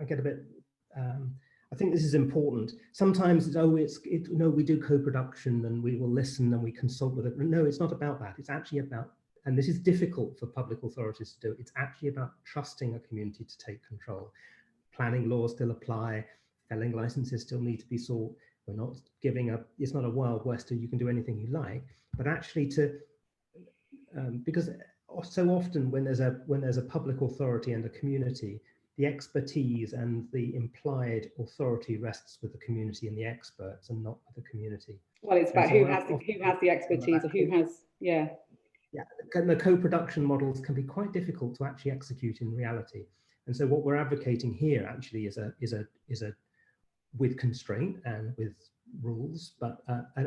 get a bit. I think this is important. Sometimes we do co-production and we will listen and we consult with it. No, it's not about that. It's actually about, and this is difficult for public authorities to do, it's actually about trusting a community to take control. Planning laws still apply, felling licenses still need to be sought. We're not it's not a Wild West where you can do anything you like, but actually because so often when there's a public authority and a community, the expertise and the implied authority rests with the community and the experts, and not with the community. Well, it's about who has the expertise, or who has, yeah. Yeah, the co-production models can be quite difficult to actually execute in reality, and so what we're advocating here actually is a with constraint and with rules, but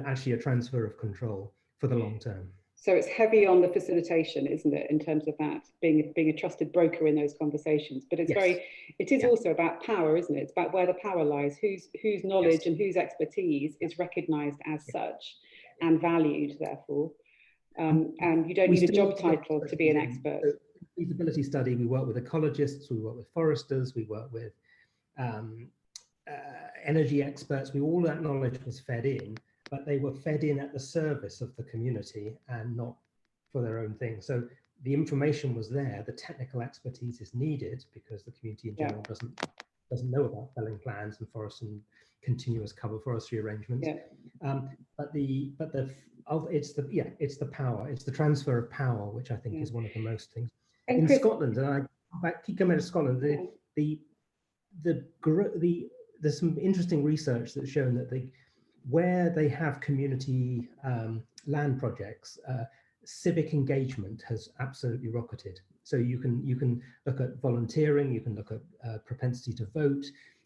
actually a transfer of control for the long term. So it's heavy on the facilitation, isn't it, in terms of that being a trusted broker in those conversations? But it's it is also about power, isn't it? It's about where the power lies, whose knowledge and whose expertise is recognised as such and valued, therefore. And you don't need a job title to be an expert. So, feasibility study, we work with ecologists, we work with foresters, we work with energy experts. All that knowledge was fed in, but they were fed in at the service of the community and not for their own thing. So the information was there, the technical expertise is needed because the community in general doesn't know about felling plans and forest and continuous cover forestry arrangements. It's the power, it's the transfer of power, which I think is one of the most things. And in Scotland, and I keep coming to Scotland, there's some interesting research that's shown that where they have community land projects, civic engagement has absolutely rocketed. So you can look at volunteering, you can look at propensity to vote,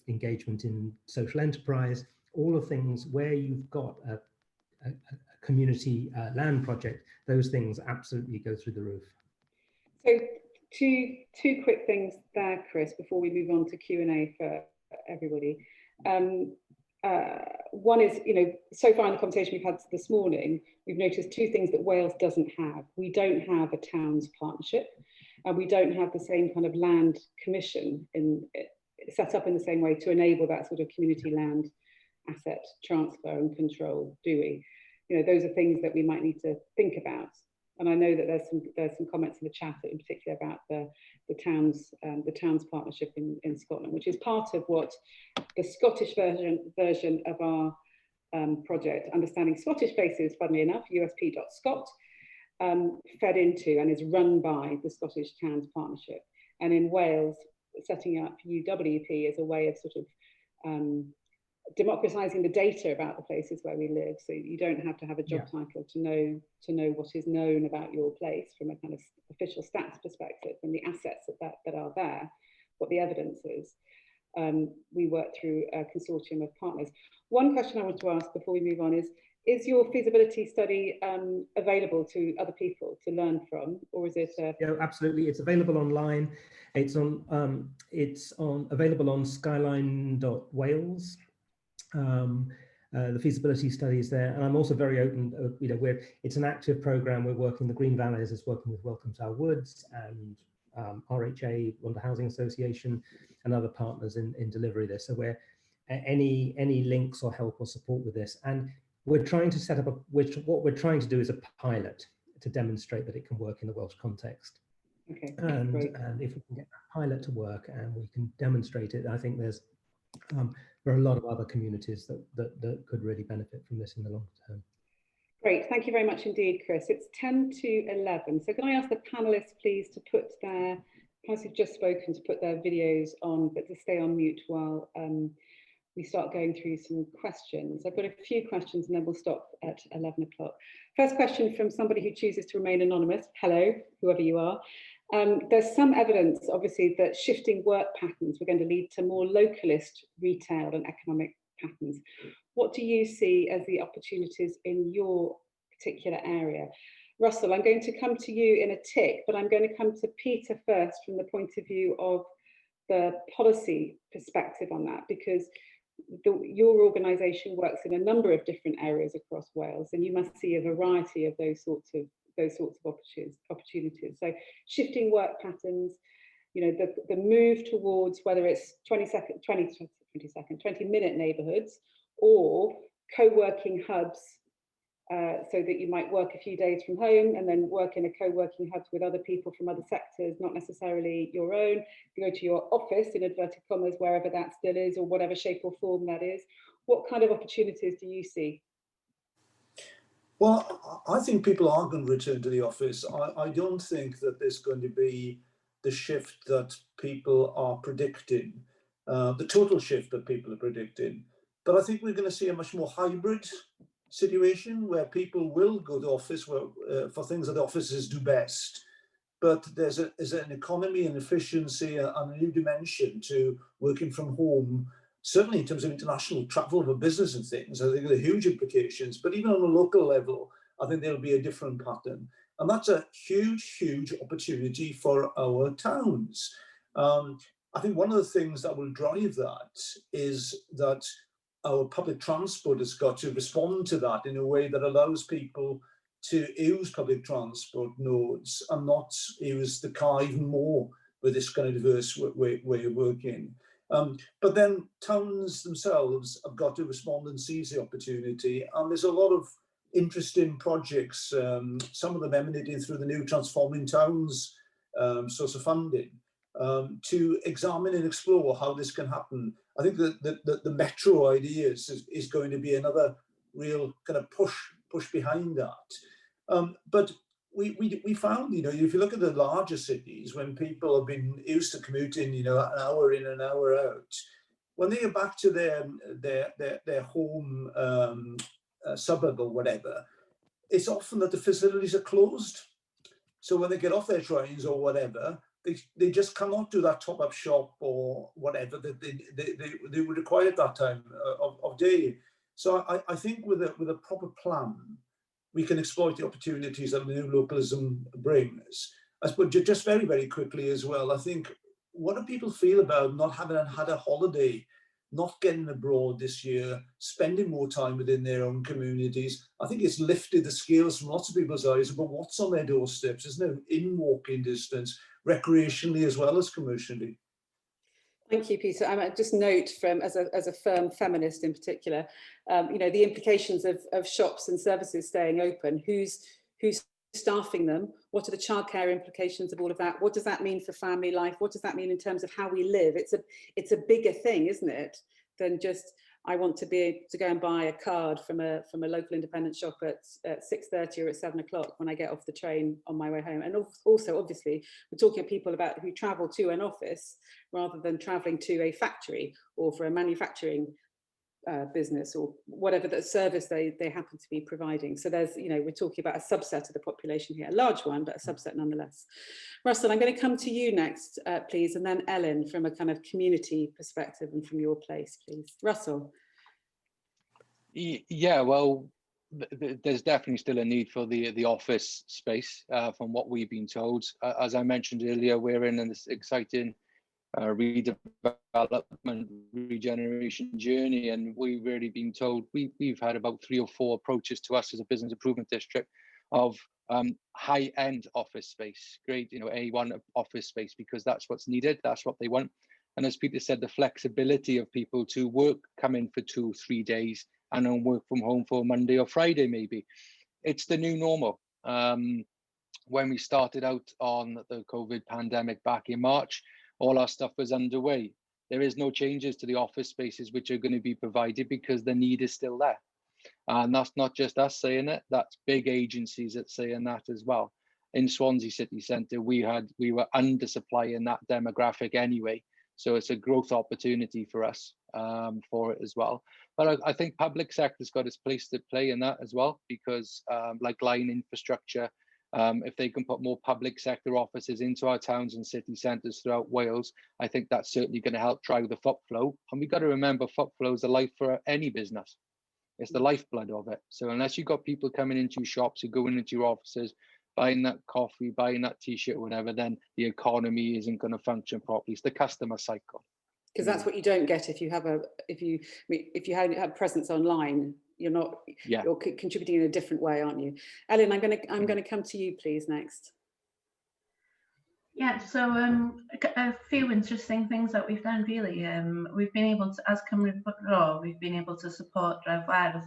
engagement in social enterprise, all of things where you've got a community land project, those things absolutely go through the roof. So two quick things there, Chris, before we move on to Q&A for everybody. one is, you know, so far in the conversation we've had this morning, we've noticed two things that Wales doesn't have. We don't have a towns partnership, and we don't have the same kind of land commission set up in the same way to enable that sort of community land asset transfer and control, do we? You know, those are things that we might need to think about. And I know that there's some comments in the chat in particular about the towns partnership in Scotland, which is part of what the Scottish version of our project, Understanding Scottish Places, funnily enough, usp.scot, fed into and is run by the Scottish Towns Partnership. And in Wales, setting up UWP is a way of sort of democratizing the data about the places where we live, so you don't have to have a job title to know what is known about your place from a kind of official stats perspective, and the assets that are there, what the evidence is. We work through a consortium of partners. One question I want to ask before we move on is your feasibility study available to other people to learn from, or is it? Yeah, absolutely. It's available online. It's available on skyline.wales. The feasibility study is there, and I'm also very open. You know, it's an active program. We're working. The Green Valleys is working with Welcome to Our Woods and RHA, Rhondda Housing Association, and other partners in delivery of this. So we're any links or help or support with this, and we're trying to set up what we're trying to do is a pilot to demonstrate that it can work in the Welsh context. Okay, and great. if we can get that pilot to work and we can demonstrate it, I think there are a lot of other communities that could really benefit from this in the long term. Great, thank you very much indeed, Chris. It's 10 to 11. So can I ask the panelists please to put their, as you've just spoken, to put their videos on, but to stay on mute while we start going through some questions. I've got a few questions and then we'll stop at 11 o'clock. First question from somebody who chooses to remain anonymous. Hello, whoever you are. There's some evidence, obviously, that shifting work patterns were going to lead to more localist retail and economic patterns. What do you see as the opportunities in your particular area? Russell, I'm going to come to you in a tick, but I'm going to come to Peter first from the point of view of the policy perspective on that, because your organisation works in a number of different areas across Wales, and you must see a variety of those sorts of opportunities. So shifting work patterns, you know, the move towards whether it's 20-minute neighbourhoods or co-working hubs, so that you might work a few days from home and then work in a co-working hub with other people from other sectors, not necessarily your own. You go to your office, in inverted commas, wherever that still is, or whatever shape or form that is. What kind of opportunities do you see? Well, I think people are going to return to the office. I don't think that there's going to be the shift that people are predicting, the total shift that people are predicting. But I think we're going to see a much more hybrid situation where people will go to office for things that offices do best. But there's an economy and efficiency and a new dimension to working from home. Certainly in terms of international travel for business and things, I think there are huge implications, but even on a local level, I think there'll be a different pattern. And that's a huge, huge opportunity for our towns. I think one of the things that will drive that is that our public transport has got to respond to that in a way that allows people to use public transport nodes and not use the car even more with this kind of diverse way of working. But then towns themselves have got to respond and seize the opportunity. And there's a lot of interesting projects, some of them emanating through the new Transforming Towns source of funding, to examine and explore how this can happen. I think that the metro idea is going to be another real kind of push behind that. But we found, you know, if you look at the larger cities, when people have been used to commuting, you know, an hour in, an hour out, when they get back to their home suburb or whatever, it's often that the facilities are closed. So when they get off their trains or whatever, they just cannot do that top-up shop or whatever that they would require at that time of day. So I think with a proper plan, we can exploit the opportunities that the new localism brings. But just very, very quickly as well, I think, what do people feel about not having had a holiday not getting abroad this year, spending more time within their own communities. I think it's lifted the scales from lots of people's eyes about what's on their doorsteps, isn't it? In walking distance, recreationally as well as commercially. Thank you, Peter. I might just note, from as a firm feminist in particular, you know, the implications of shops and services staying open. Who's staffing them? What are the childcare implications of all of that? What does that mean for family life? What does that mean in terms of how we live? It's a bigger thing, isn't it, than just I want to be able to go and buy a card from a local independent shop at 6:30 or at 7 o'clock when I get off the train on my way home. And also, obviously, we're talking to people about who travel to an office rather than travelling to a factory or for a manufacturing business or whatever the service they happen to be providing. So there's, you know, we're talking about a subset of the population here, a large one, but a subset nonetheless. Russell, I'm going to come to you next, please, and then Elin from a kind of community perspective and from your place, please. Russell. Yeah, well, there's definitely still a need for the office space from what we've been told. As I mentioned earlier, we're in this exciting redevelopment, regeneration journey, and we've really been told we've had about 3 or 4 approaches to us as a business improvement district of high-end office space, great, you know, A1 office space, because that's what's needed, that's what they want. And as Peter said, the flexibility of people to come in for 2 or 3 days and then work from home for Monday or Friday, maybe. It's the new normal. When we started out on the COVID pandemic back in March, all our stuff was underway. There is no changes to the office spaces which are going to be provided because the need is still there. And that's not just us saying it, that's big agencies that saying that as well. In Swansea city centre, we were undersupplying that demographic anyway. So it's a growth opportunity for us for it as well. But I think public sector's got its place to play in that as well, because like line infrastructure, if they can put more public sector offices into our towns and city centres throughout Wales, I think that's certainly going to help drive the footflow. And we've got to remember, footflow is the life for any business. It's the lifeblood of it. So unless you've got people coming into your shops or going into your offices, buying that coffee, buying that t-shirt, whatever, then the economy isn't going to function properly. It's the customer cycle. Because that's what you don't get if you have if you have presence online. You're not, yeah, you're contributing in a different way, aren't you? Elin, I'm going to come to you, please, next. Yeah, so a few interesting things that we've done, really. We've been able to, as Cwmni Bro, we've been able to support drivers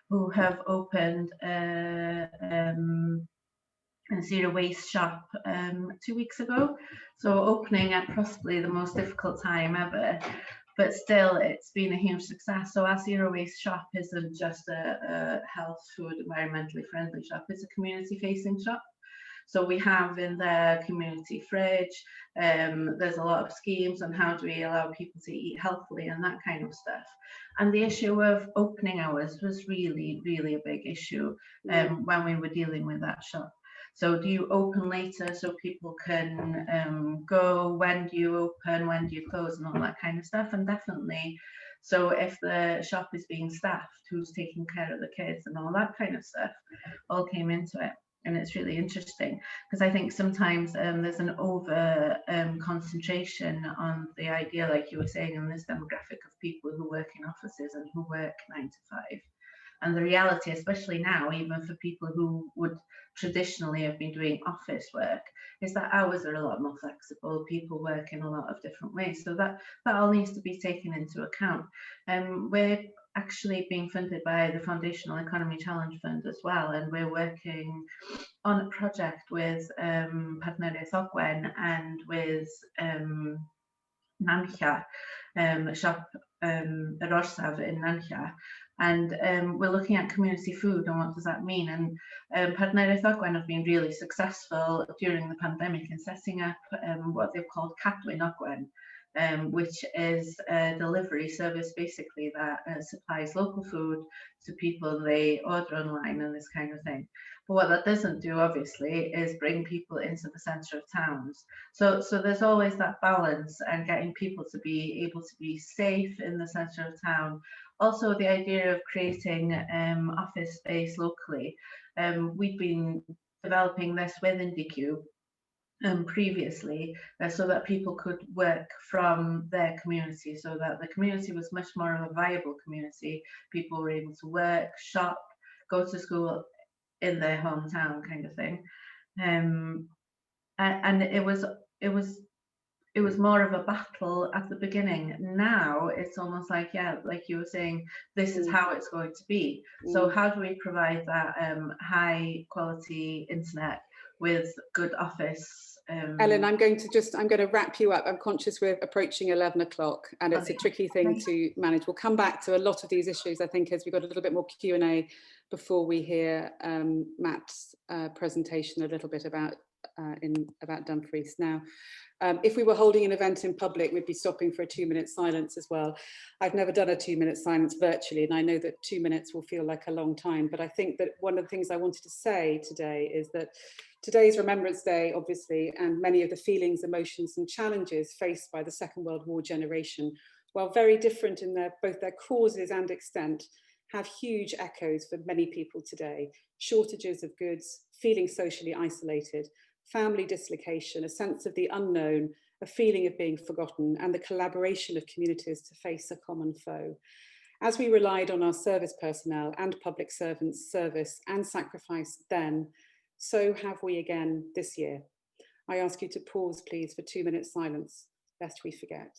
who have opened a zero waste shop 2 weeks ago. So opening at possibly the most difficult time ever. But still, it's been a huge success. So our zero waste shop isn't just a health, food, environmentally friendly shop, it's a community facing shop. So we have in there community fridge, there's a lot of schemes on how do we allow people to eat healthily and that kind of stuff. And the issue of opening hours was really, really a big issue when we were dealing with that shop. So do you open later so people can go? When do you open? When do you close? And all that kind of stuff. And definitely, so if the shop is being staffed, who's taking care of the kids and all that kind of stuff all came into it. And it's really interesting because I think sometimes there's an over concentration on the idea, like you were saying, in this demographic of people who work in offices and who work 9 to 5. And the reality, especially now, even for people who would traditionally have been doing office work, is that hours are a lot more flexible. People work in a lot of different ways. So that all needs to be taken into account. We're actually being funded by the Foundational Economy Challenge Fund as well. And we're working on a project with Partneriaeth Ogwen and with Nancha, shop yr Orsaf in Nancha. And we're looking at community food and what does that mean. And Partneriaeth Ogwen have been really successful during the pandemic in setting up what they've called Cadwyn Ogwen, which is a delivery service basically that supplies local food to people. They order online and this kind of thing. But what that doesn't do, obviously, is bring people into the centre of towns. So there's always that balance and getting people to be able to be safe in the centre of town. Also, the idea of creating office space locally. We've been developing this with IndieCube. previously, so that people could work from their community, so that the community was much more of a viable community. People were able to work, shop, go to school in their hometown, kind of thing. And it was more of a battle at the beginning. Now it's almost like, yeah, like you were saying, this is how it's going to be. So how do we provide that high quality internet with good office? Elin, I'm going to wrap you up. I'm conscious we're approaching 11 o'clock and it's a tricky thing to manage. We'll come back to a lot of these issues, I think, as we've got a little bit more Q&A before we hear Matt's presentation a little bit about Dumfries. Now, if we were holding an event in public, we'd be stopping for a 2-minute silence as well. I've never done a 2-minute silence virtually, and I know that 2 minutes will feel like a long time, but I think that one of the things I wanted to say today is that today's Remembrance Day, obviously, and many of the feelings, emotions and challenges faced by the Second World War generation, while very different in both their causes and extent, have huge echoes for many people today. Shortages of goods, feeling socially isolated, family dislocation, a sense of the unknown, a feeling of being forgotten, and the collaboration of communities to face a common foe. As we relied on our service personnel and public servants' service and sacrifice then, so have we again this year. I ask you to pause, please, for 2 minutes silence, lest we forget.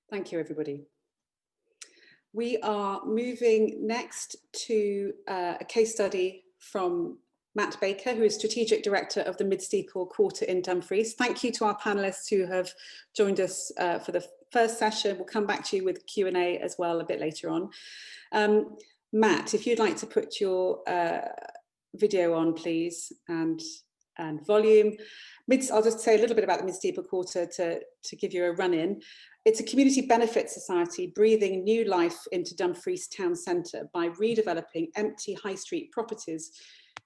Thank you, everybody. We are moving next to a case study from Matt Baker, who is Strategic Director of the Midsteeple Quarter in Dumfries. Thank you to our panellists who have joined us for the first session. We'll come back to you with Q&A as well a bit later on. Matt, if you'd like to put your video on, please, and volume. I'll just say a little bit about the Midsteeple Quarter to give you a run-in. It's a community benefit society breathing new life into Dumfries town centre by redeveloping empty high street properties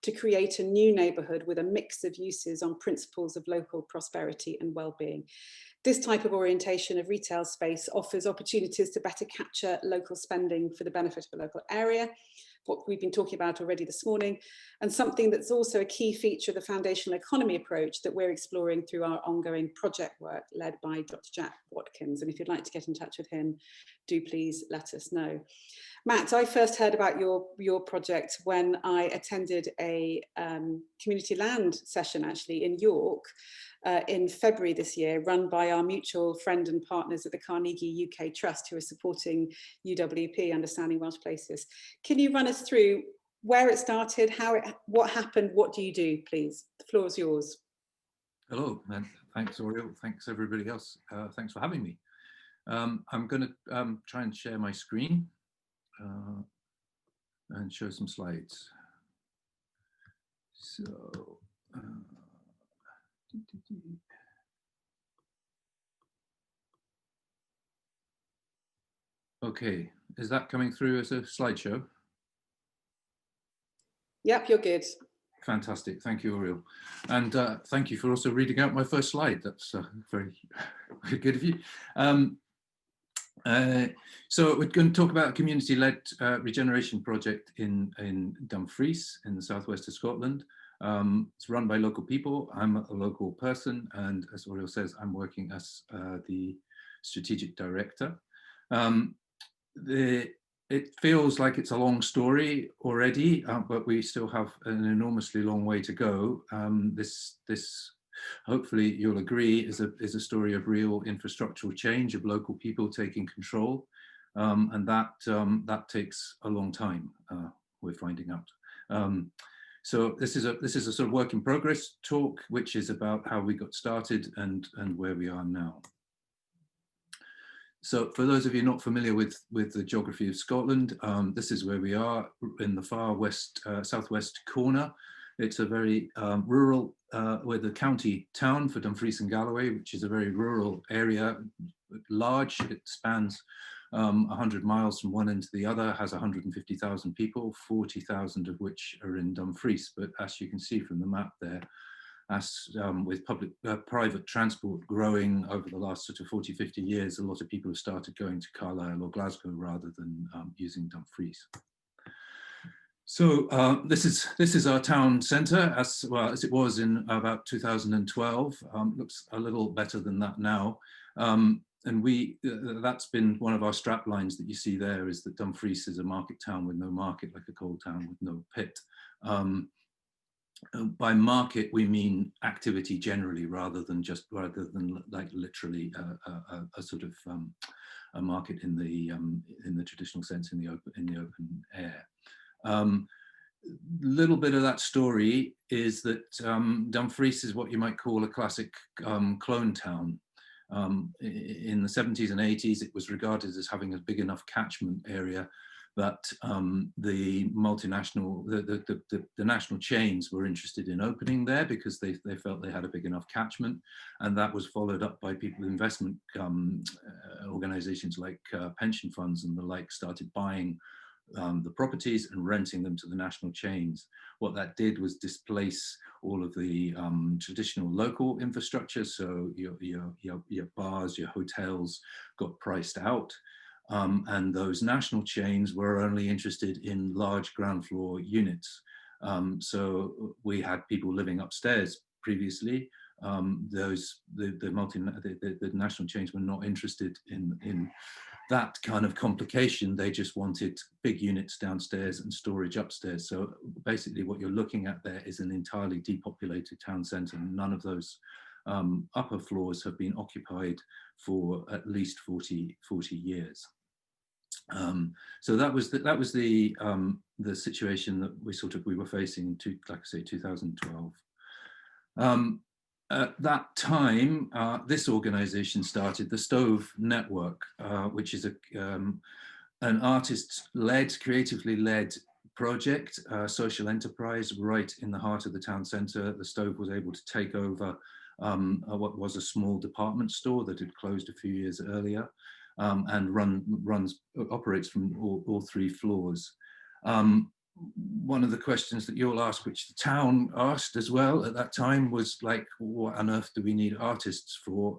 to create a new neighbourhood with a mix of uses on principles of local prosperity and well-being. This type of orientation of retail space offers opportunities to better capture local spending for the benefit of a local area, what we've been talking about already this morning, and something that's also a key feature of the foundational economy approach that we're exploring through our ongoing project work led by Dr. Jack Watkins. And if you'd like to get in touch with him, do please let us know. Matt, I first heard about your project when I attended a community land session actually in York in February this year, run by our mutual friend and partners at the Carnegie UK Trust, who are supporting UWP, Understanding Welsh Places. Can you run us through where it started, what happened, what do you do, please? The floor is yours. Hello, and thanks, Oriel. Thanks, everybody else. Thanks for having me. I'm going to try and share my screen and show some slides. So, Okay, is that coming through as a slideshow? Yep, you're good. Fantastic, thank you, Oriel. And thank you for also reading out my first slide. That's very, very good of you. So we're going to talk about a community-led regeneration project in Dumfries in the southwest of Scotland. It's run by local people. I'm a local person, and as Oriel says, I'm working as the strategic director. It feels like it's a long story already, but we still have an enormously long way to go. This hopefully you'll agree is a story of real infrastructural change, of local people taking control, and that takes a long time. We're finding out. So this is a sort of work in progress talk, which is about how we got started and where we are now. So for those of you not familiar with the geography of Scotland, this is where we are in the far west, southwest corner. It's a very rural, we're the county town for Dumfries and Galloway, which is a very rural area, large. It spans 100 miles from one end to the other, has 150,000 people, 40,000 of which are in Dumfries. But as you can see from the map there, as with private transport growing over the last sort of 40, 50 years, a lot of people have started going to Carlisle or Glasgow rather than using Dumfries. So this is our town centre, as well as it was in about 2012. Looks a little better than that now. And that's been one of our strap lines that you see there, is that Dumfries is a market town with no market, like a coal town with no pit. By market, we mean activity generally, rather than like literally a sort of a market in the traditional sense, in the open air. Little bit of that story is that Dumfries is what you might call a classic clone town. In the 70s and 80s, it was regarded as having a big enough catchment area that the multinational, the national chains were interested in opening there because they felt they had a big enough catchment, and that was followed up by people, investment organizations like pension funds and the like, started buying the properties and renting them to the national chains. What that did was displace all of the traditional local infrastructure. So your bars, your hotels got priced out. And those national chains were only interested in large ground floor units. So we had people living upstairs previously. The national chains were not interested in that kind of complication. They just wanted big units downstairs and storage upstairs. So basically what you're looking at there is an entirely depopulated town centre. None of those upper floors have been occupied for at least 40 years. So that was the situation that we were facing in, like I say, 2012. At that time, this organisation started the Stove Network, which is an artist-led, creatively led project, social enterprise right in the heart of the town centre. The Stove was able to take over what was a small department store that had closed a few years earlier. And operates from all three floors. One of the questions that you'll ask, which the town asked as well at that time, was like, what on earth do we need artists for?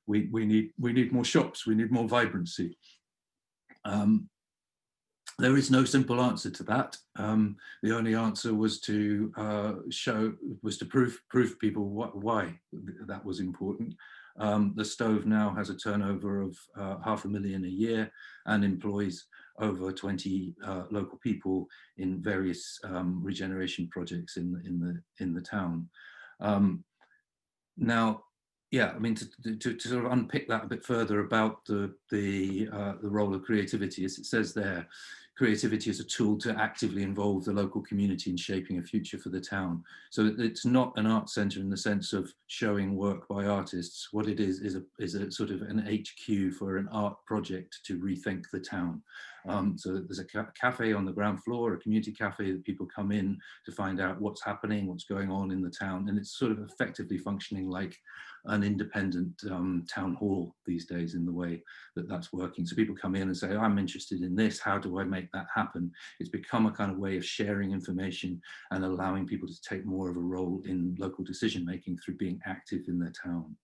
We need more shops, we need more vibrancy. There is no simple answer to that. The only answer was to prove people why that was important. The Stove now has a turnover of $500,000 a year and employs over 20 local people in various regeneration projects in the town. Now, yeah, I mean, to sort of unpick that a bit further about the role of creativity, as it says there, creativity is a tool to actively involve the local community in shaping a future for the town. So it's not an art centre in the sense of showing work by artists. What it is a sort of an HQ for an art project to rethink the town. So there's a cafe on the ground floor, a community cafe that people come in to find out what's happening, what's going on in the town. And it's sort of effectively functioning like an independent town hall these days in the way that that's working. So people come in and say, I'm interested in this, how do I make that happen? It's become a kind of way of sharing information and allowing people to take more of a role in local decision making through being active in their town.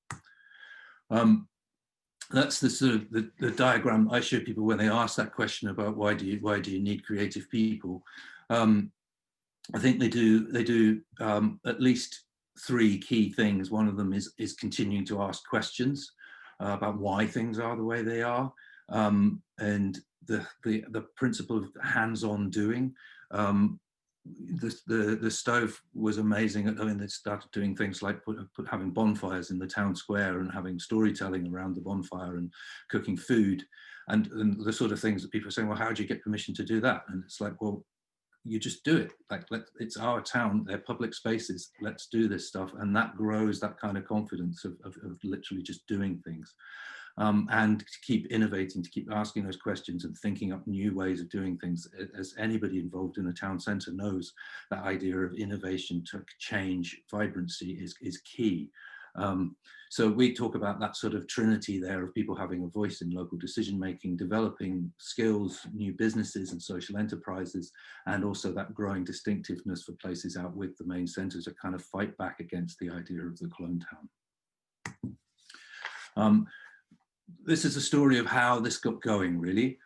That's the sort of the diagram I show people when they ask that question about why do you need creative people. I think they do at least 3 key things. One of them is continuing to ask questions about why things are the way they are, and the principle of hands-on doing. The Stove was amazing. I mean, they started doing things like having bonfires in the town square and having storytelling around the bonfire and cooking food, and the sort of things that people are saying, well, how do you get permission to do that? And it's like, well, you just do it. Like, it's our town, they're public spaces, let's do this stuff. And that grows that kind of confidence of literally just doing things. And to keep innovating, to keep asking those questions and thinking up new ways of doing things. As anybody involved in a town centre knows, that idea of innovation to change, vibrancy is key. So we talk about that sort of trinity there of people having a voice in local decision making, developing skills, new businesses and social enterprises, and also that growing distinctiveness for places out with the main centres to kind of fight back against the idea of the clone town. This is a story of how this got going, really.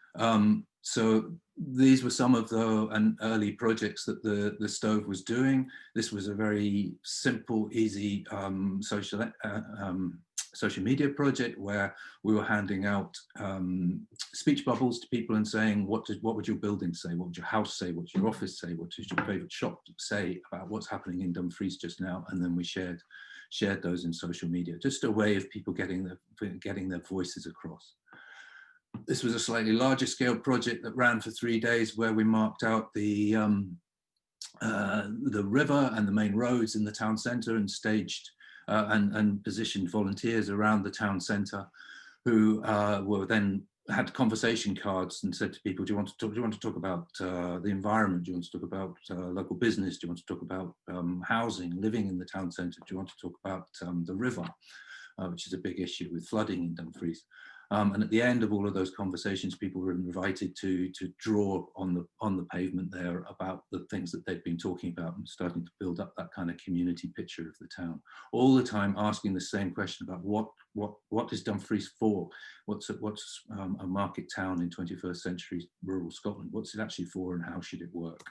So these were some of the early projects that the Stove was doing. This was a very simple, easy social media project where we were handing out speech bubbles to people and saying, what would your building say? What would your house say? What would your office say? What does your favourite shop say about what's happening in Dumfries just now? And then we shared those in social media, just a way of people getting their voices across. This was a slightly larger scale project that ran for 3 days, where we marked out the river and the main roads in the town centre and staged and positioned volunteers around the town centre, who were then had conversation cards and said to people, do you want to talk about the environment? Do you want to talk about local business? Do you want to talk about housing, living in the town centre? Do you want to talk about the river, which is a big issue with flooding in Dumfries? And at the end of all of those conversations, people were invited to draw on the pavement there about the things that they'd been talking about, and starting to build up that kind of community picture of the town. All the time asking the same question about what is Dumfries for? What's a market town in 21st century rural Scotland? What's it actually for, and how should it work?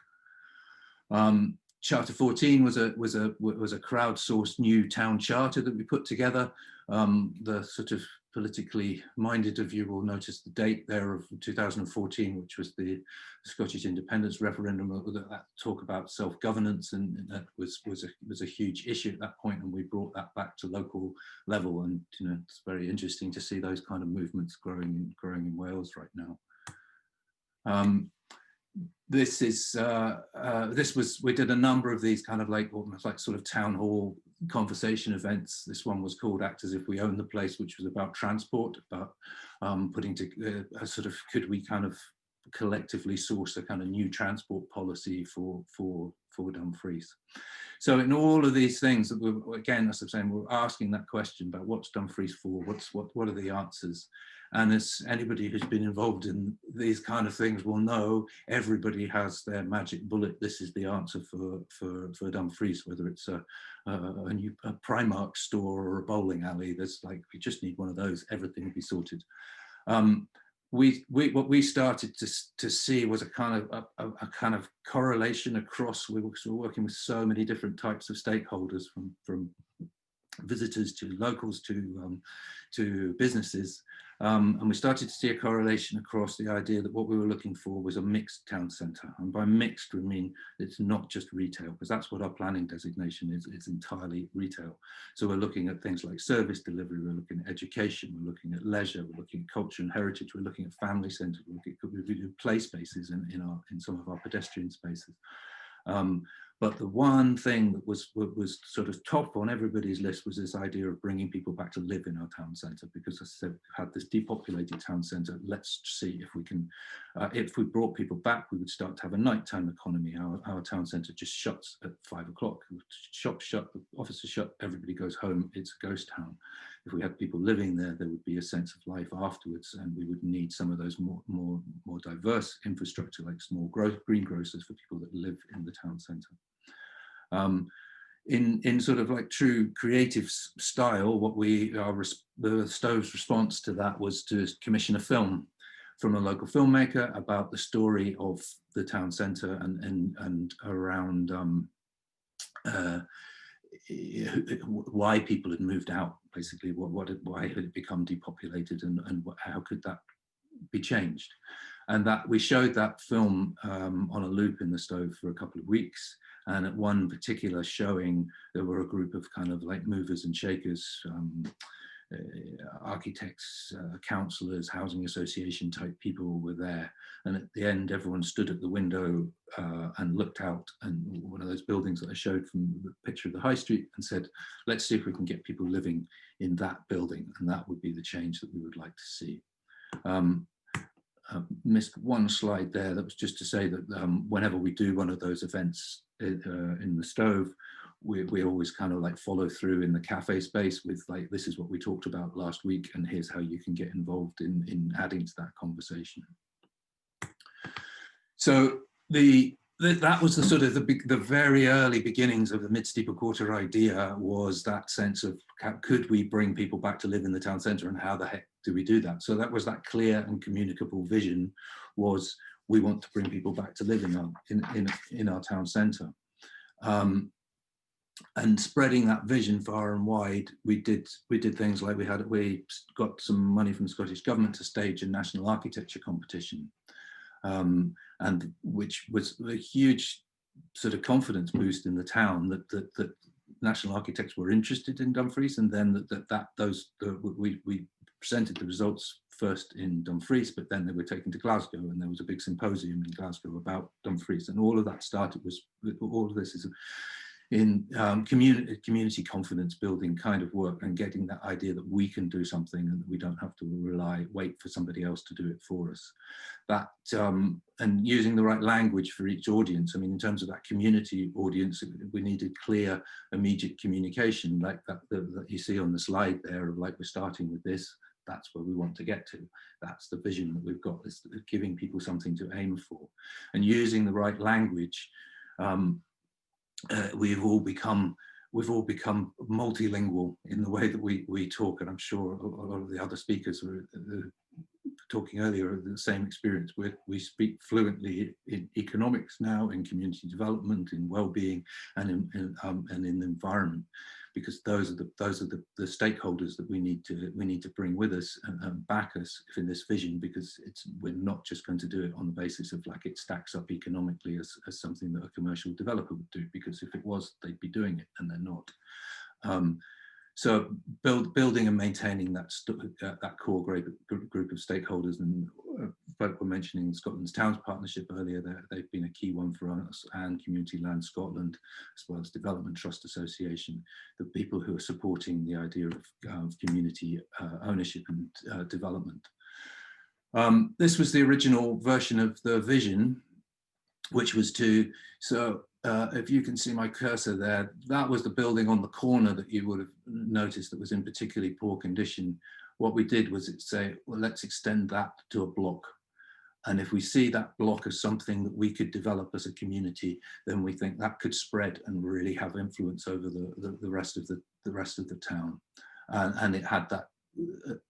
Charter 14 was a crowdsourced new town charter that we put together. The sort of politically minded of you will notice the date there of 2014, which was the Scottish independence referendum, that talk about self-governance, and that was a huge issue at that point, and we brought that back to local level. And it's very interesting to see those kind of movements growing in Wales right now. We did a number of these kind of almost like sort of town hall conversation events. This one was called Act as If We Own the Place, which was about transport, about putting to a sort of, could we kind of collectively source a kind of new transport policy for Dumfries. So in all of these things that we're, again, as I'm saying, we're asking that question about what's Dumfries for, what are the answers? And as anybody who's been involved in these kind of things will know, everybody has their magic bullet. This is the answer for Dumfries, whether it's a Primark store or a bowling alley. There's we just need one of those, everything will be sorted. What we started to see was a kind of correlation across. We were working with so many different types of stakeholders, from visitors to locals to businesses, and we started to see a correlation across the idea that what we were looking for was a mixed town centre. And by mixed, we mean it's not just retail, because that's what our planning designation is. It's entirely retail. So we're looking at things like service delivery, we're looking at education, we're looking at leisure, we're looking at culture and heritage, we're looking at family centres, we do play spaces in some of our pedestrian spaces. But the one thing that was sort of top on everybody's list was this idea of bringing people back to live in our town centre, because as I said, we had this depopulated town centre. Let's see if we can, if we brought people back, we would start to have a nighttime economy. Our town centre just shuts at 5 o'clock. Shops shut, the offices shut, everybody goes home. It's a ghost town. If we had people living there, there would be a sense of life afterwards, and we would need some of those more diverse infrastructure, like small greengrocers for people that live in the town centre. In sort of like true creative style, the Stove's response to that was to commission a film from a local filmmaker about the story of the town centre and around why people had moved out, basically, why had it become depopulated, and how could that be changed. And that we showed that film on a loop in the Stove for a couple of weeks. And at one particular showing, there were a group of kind of like movers and shakers, architects, councillors, housing association type people were there. And at the end, everyone stood at the window and looked out, and one of those buildings that I showed from the picture of the high street, and said, let's see if we can get people living in that building. And that would be the change that we would like to see. Missed one slide there. That was just to say that whenever we do one of those events in the Stove, we always kind of like follow through in the cafe space with like, this is what we talked about last week, and here's how you can get involved in adding to that conversation. So that was the sort of the very early beginnings of the Midsteeple Quarter idea, was that sense of could we bring people back to live in the town centre, and how the heck do we do that? So that was that clear and communicable vision, was we want to bring people back to live in our town centre. And spreading that vision far and wide, we did things like we got some money from the Scottish Government to stage a national architecture competition. And which was a huge sort of confidence boost in the town that national architects were interested in Dumfries, and then we presented the results first in Dumfries, but then they were taken to Glasgow, and there was a big symposium in Glasgow about Dumfries, and all of that started all of this is in community confidence building kind of work, and getting that idea that we can do something and that we don't have to wait for somebody else to do it for us. That and using the right language for each audience. I mean, in terms of that community audience, we needed clear, immediate communication, like that you see on the slide there, of like, we're starting with this, that's where we want to get to. That's the vision that we've got, is giving people something to aim for. And using the right language, we've all become multilingual in the way that we talk, and I'm sure a lot of the other speakers were talking earlier have the same experience. We speak fluently in economics now, in community development, in well-being, and in the environment, because those are the stakeholders that we need to bring with us and back us in this vision, because we're not just going to do it on the basis of like it stacks up economically as something that a commercial developer would do, because if it was, they'd be doing it, and they're not. So building and maintaining that core group of stakeholders, and folk were mentioning Scotland's Towns Partnership earlier. They've been a key one for us, and Community Land Scotland, as well as Development Trust Association, the people who are supporting the idea of community ownership and development. This was the original version of the vision, which was if you can see my cursor there, that was the building on the corner that you would have noticed that was in particularly poor condition. What we did was say, well, let's extend that to a block. And if we see that block as something that we could develop as a community, then we think that could spread and really have influence over the rest of the town. And it had that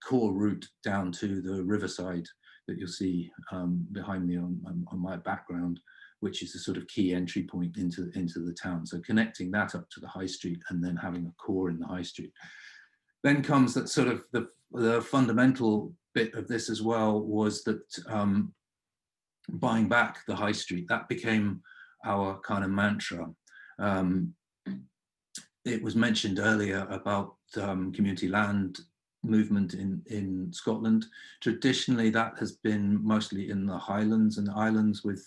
core route down to the riverside that you'll see behind me on my background, which is the sort of key entry point into the town. So connecting that up to the high street, and then having a core in the high street. Then comes that sort of the fundamental bit of this as well, was that buying back the high street, that became our kind of mantra. It was mentioned earlier about community land movement in Scotland. Traditionally, that has been mostly in the Highlands and Islands with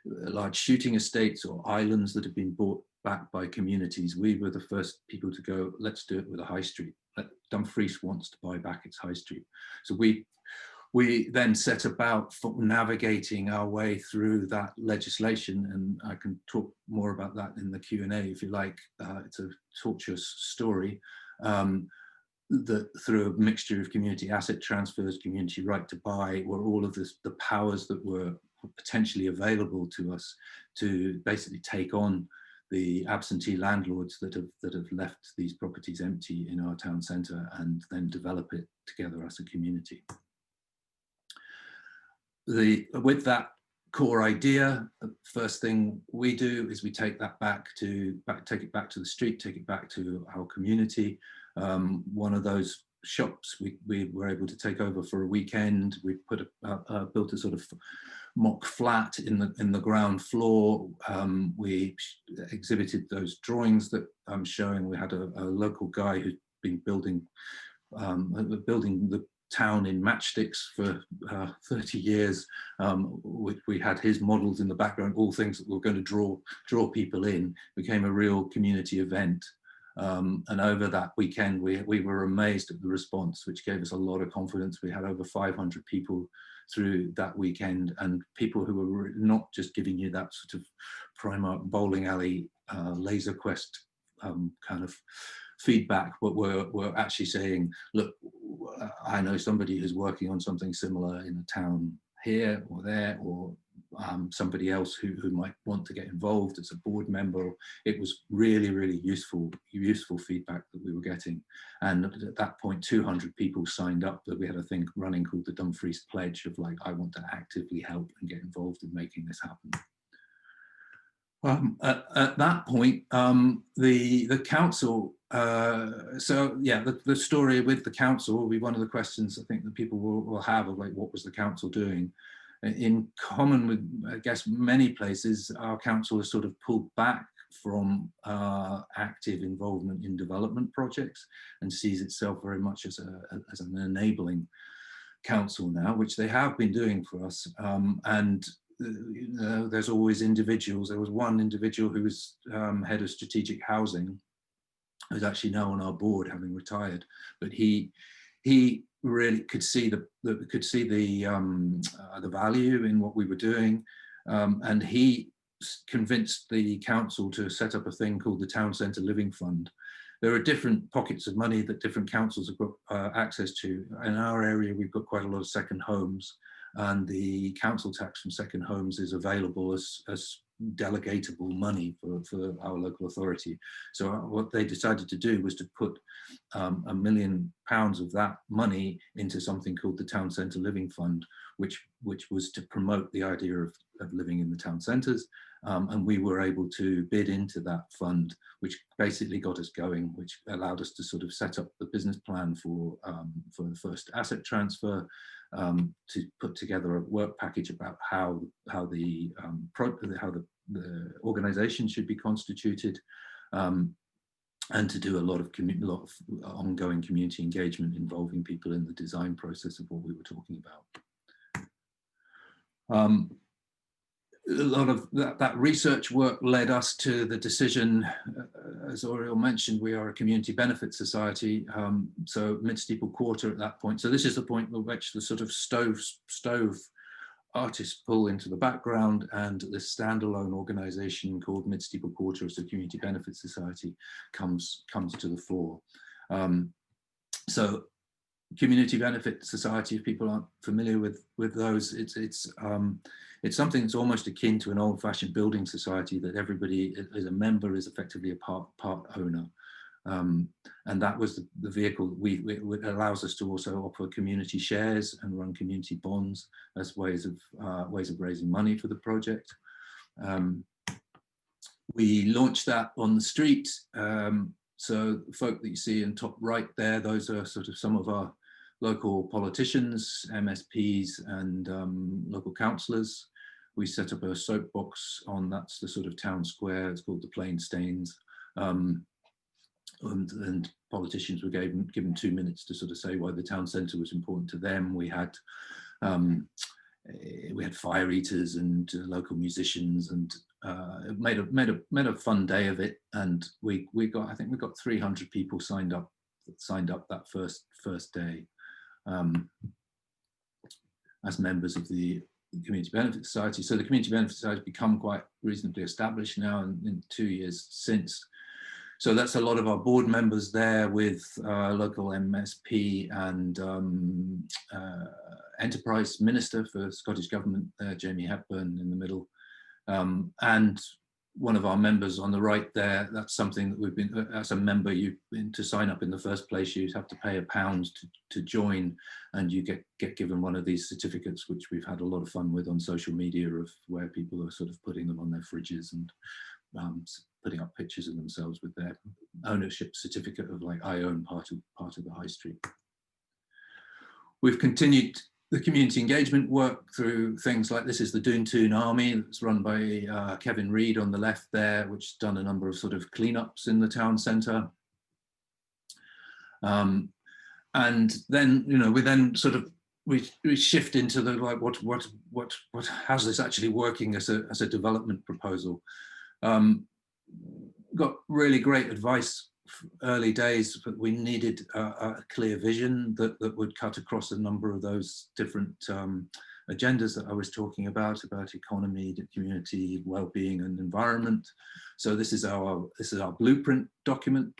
large shooting estates or islands that have been bought back by communities. We were the first people to go, let's do it with a high street. Dumfries wants to buy back its high street. So we then set about navigating our way through that legislation, and I can talk more about that in the Q&A if you like. It's a tortuous story that through a mixture of community asset transfers, community right to buy, were all of the powers that were potentially available to us to basically take on the absentee landlords that have left these properties empty in our town centre and then develop it together as a community. With that core idea, the first thing we do is we take that take it back to the street, take it back to our community. One of those shops we were able to take over for a weekend. We built a sort of mock flat in the ground floor. We exhibited those drawings that I'm showing. We had a local guy who'd been building the town in matchsticks for 30 years. We had his models in the background, all things that were going to draw people in. It became a real community event. And over that weekend, we were amazed at the response, which gave us a lot of confidence. We had over 500 people through that weekend, and people who were not just giving you that sort of Primark bowling alley laser quest kind of feedback, but were actually saying, look, I know somebody who's working on something similar in a town here or there, or somebody else who might want to get involved as a board member. It was really, really useful feedback that we were getting. And at that point, 200 people signed up. That we had a thing running called the Dumfries Pledge of like, I want to actively help and get involved in making this happen. At that point, the council, so yeah, the story with the council will be one of the questions I think that people will have of like, what was the council doing? In common with, I guess, many places, our council has sort of pulled back from active involvement in development projects and sees itself very much as an enabling council now, which they have been doing for us. And there's always individuals. There was one individual who was head of strategic housing, who's actually now on our board, having retired, but he really could see the value in what we were doing, and he convinced the council to set up a thing called the Town Centre Living Fund. There are different pockets of money that different councils have got access to. In our area, we've got quite a lot of second homes, and the council tax from second homes is available as delegatable money for our local authority. So what they decided to do was to put £1 million of that money into something called the Town Centre Living Fund, which was to promote the idea of living in the town centres. And we were able to bid into that fund, which basically got us going, which allowed us to sort of set up the business plan for the first asset transfer, to put together a work package about how the organisation should be constituted, and to do a lot of ongoing community engagement involving people in the design process of what we were talking about. A lot of that research work led us to the decision, as Oriel mentioned, we are a community benefit society, so Midsteeple Quarter at that point. So this is the point at which the sort of stove artists pull into the background, and this standalone organisation called Midsteeple Quarter as a community benefit society comes to the fore. So community benefit society, if people aren't familiar with those, it's something that's almost akin to an old-fashioned building society, that everybody as a member is effectively a part owner. And that was the vehicle it allows us to also offer community shares and run community bonds as ways of raising money for the project. We launched that on the street. So the folk that you see in top right there, those are sort of some of our local politicians, MSPs, and local councillors. We set up a soapbox on, that's the sort of town square, it's called the Plain Stains. And politicians were given 2 minutes to sort of say why the town centre was important to them. We had we had fire eaters and local musicians, and made a fun day of it. And I think we got 300 people signed up that first day as members of the Community Benefit Society. So the Community Benefit Society has become quite reasonably established now in 2 years since. So that's a lot of our board members there, with local MSP and Enterprise Minister for Scottish Government, Jamie Hepburn in the middle. And one of our members on the right there, that's something that we've been, as a member, to sign up in the first place, you have to pay £1 to join, and you get given one of these certificates, which we've had a lot of fun with on social media, of where people are sort of putting them on their fridges and putting up pictures of themselves with their ownership certificate of, like, I own part of the high street. We've continued the community engagement work through things like, this is the Doontoon Army, that's run by Kevin Reid on the left there, which has done a number of sort of cleanups in the town centre. And then, you know, we shift into the, like, how's this actually working as a development proposal? Got really great advice early days, but we needed a clear vision that would cut across a number of those different agendas that I was talking about economy, community, well-being, and environment. So this is our blueprint document,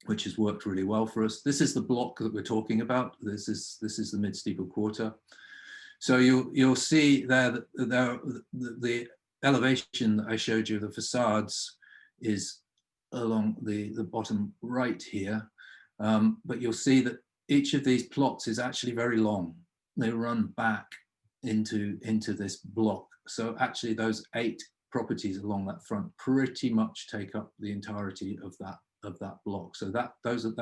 which has worked really well for us. This is the block that we're talking about. This is the Midsteeple Quarter. So you'll see there that the elevation that I showed you, the facades, is along the bottom right here, but you'll see that each of these plots is actually very long. They run back into this block. So actually those 8 properties along that front pretty much take up the entirety of that block. So those are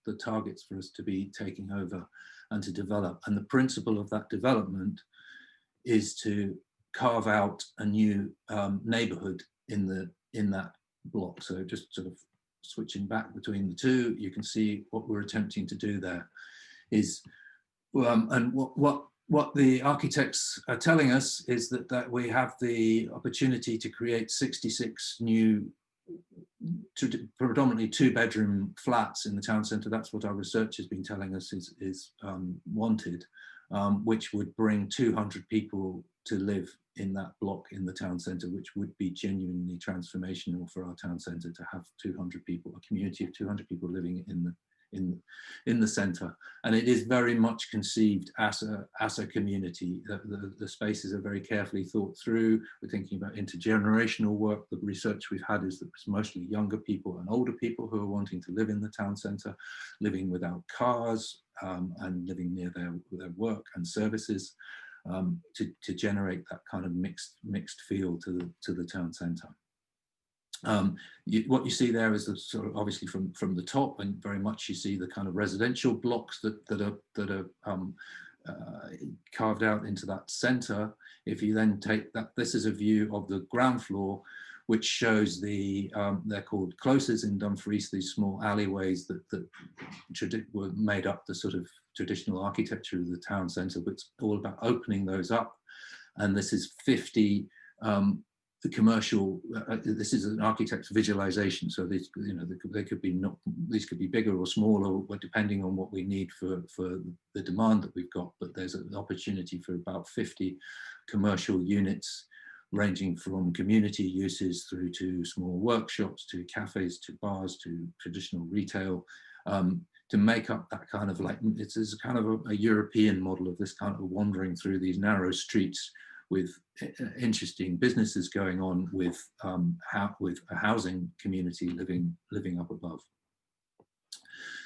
the targets for us to be taking over and to develop. And the principle of that development is to carve out a new neighbourhood in that block. So just sort of switching back between the two, you can see what we're attempting to do there is, and what the architects are telling us is that we have the opportunity to create 66 new, predominantly 2-bedroom flats in the town centre. That's what our research has been telling us is wanted, which would bring 200 people to live in that block in the town centre, which would be genuinely transformational for our town centre, to have 200 people, a community of 200 people living in the centre. And it is very much conceived as a community. The spaces are very carefully thought through. We're thinking about intergenerational work. The research we've had is that it's mostly younger people and older people who are wanting to live in the town centre, living without cars, and living near their work and services, to generate that kind of mixed feel to the town centre. What you see there is the sort of, obviously from the top, and very much you see the kind of residential blocks that are carved out into that centre. If you then take that, this is a view of the ground floor, which shows they're called closes in Dumfries, these small alleyways that were made up the sort of traditional architecture of the town centre, but it's all about opening those up. And this is 50 the commercial, this is an architect's visualization. So these, you know, they could be these could be bigger or smaller, depending on what we need for the demand that we've got. But there's an opportunity for about 50 commercial units, ranging from community uses through to small workshops, to cafes, to bars, to traditional retail, to make up that kind of, like, it's kind of a European model of this kind of wandering through these narrow streets with interesting businesses going on, with a housing community living up above.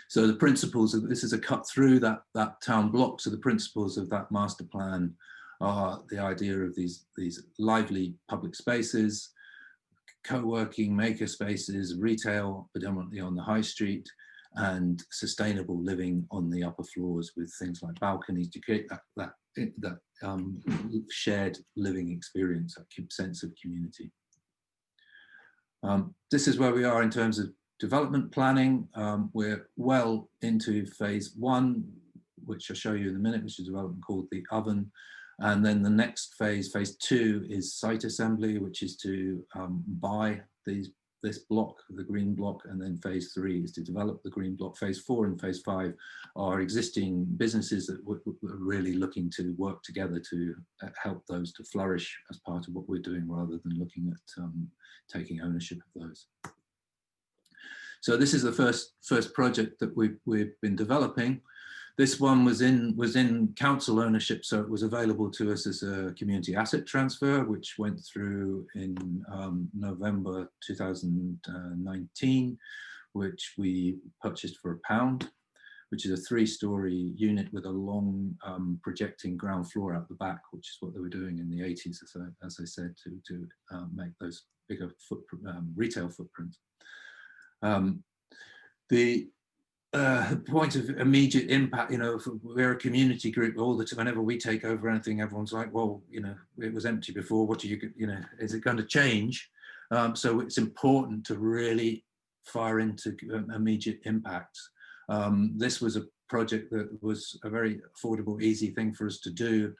So the principles of this is a cut through that town block. So the principles of that master plan are the idea of these lively public spaces, co-working maker spaces, retail predominantly on the high street, and sustainable living on the upper floors with things like balconies to create that shared living experience, that sense of community. This is where we are in terms of development planning. We're well into phase 1, which I'll show you in a minute, which is a development called the Oven. And then the next phase, phase 2, is site assembly, which is to buy this block, the green block, and then phase 3 is to develop the green block. Phase 4 and phase 5 are existing businesses that we're really looking to work together to help those to flourish as part of what we're doing, rather than looking at taking ownership of those. So this is the first project that we've been developing. This one was in council ownership, so it was available to us as a community asset transfer, which went through in November 2019, which we purchased for £1, which is a 3-storey unit with a long projecting ground floor out the back, which is what they were doing in the 80s, as I said, to make those bigger retail footprints. The point of immediate impact, you know, we're a community group all the time. Whenever we take over anything, everyone's like, well, you know, it was empty before. What do you know, is it going to change? So it's important to really fire into immediate impacts. This was a project that was a very affordable, easy thing for us to do,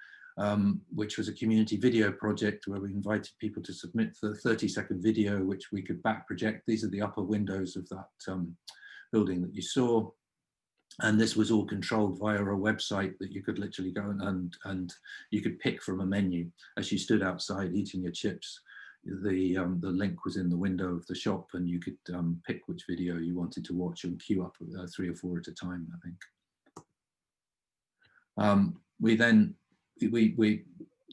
which was a community video project where we invited people to submit the 30-second video, which we could back project. These are the upper windows of that building that you saw, and this was all controlled via a website that you could literally go and you could pick from a menu as you stood outside eating your chips. The link was in the window of the shop, and you could pick which video you wanted to watch and queue up 3 or 4 at a time, I think. We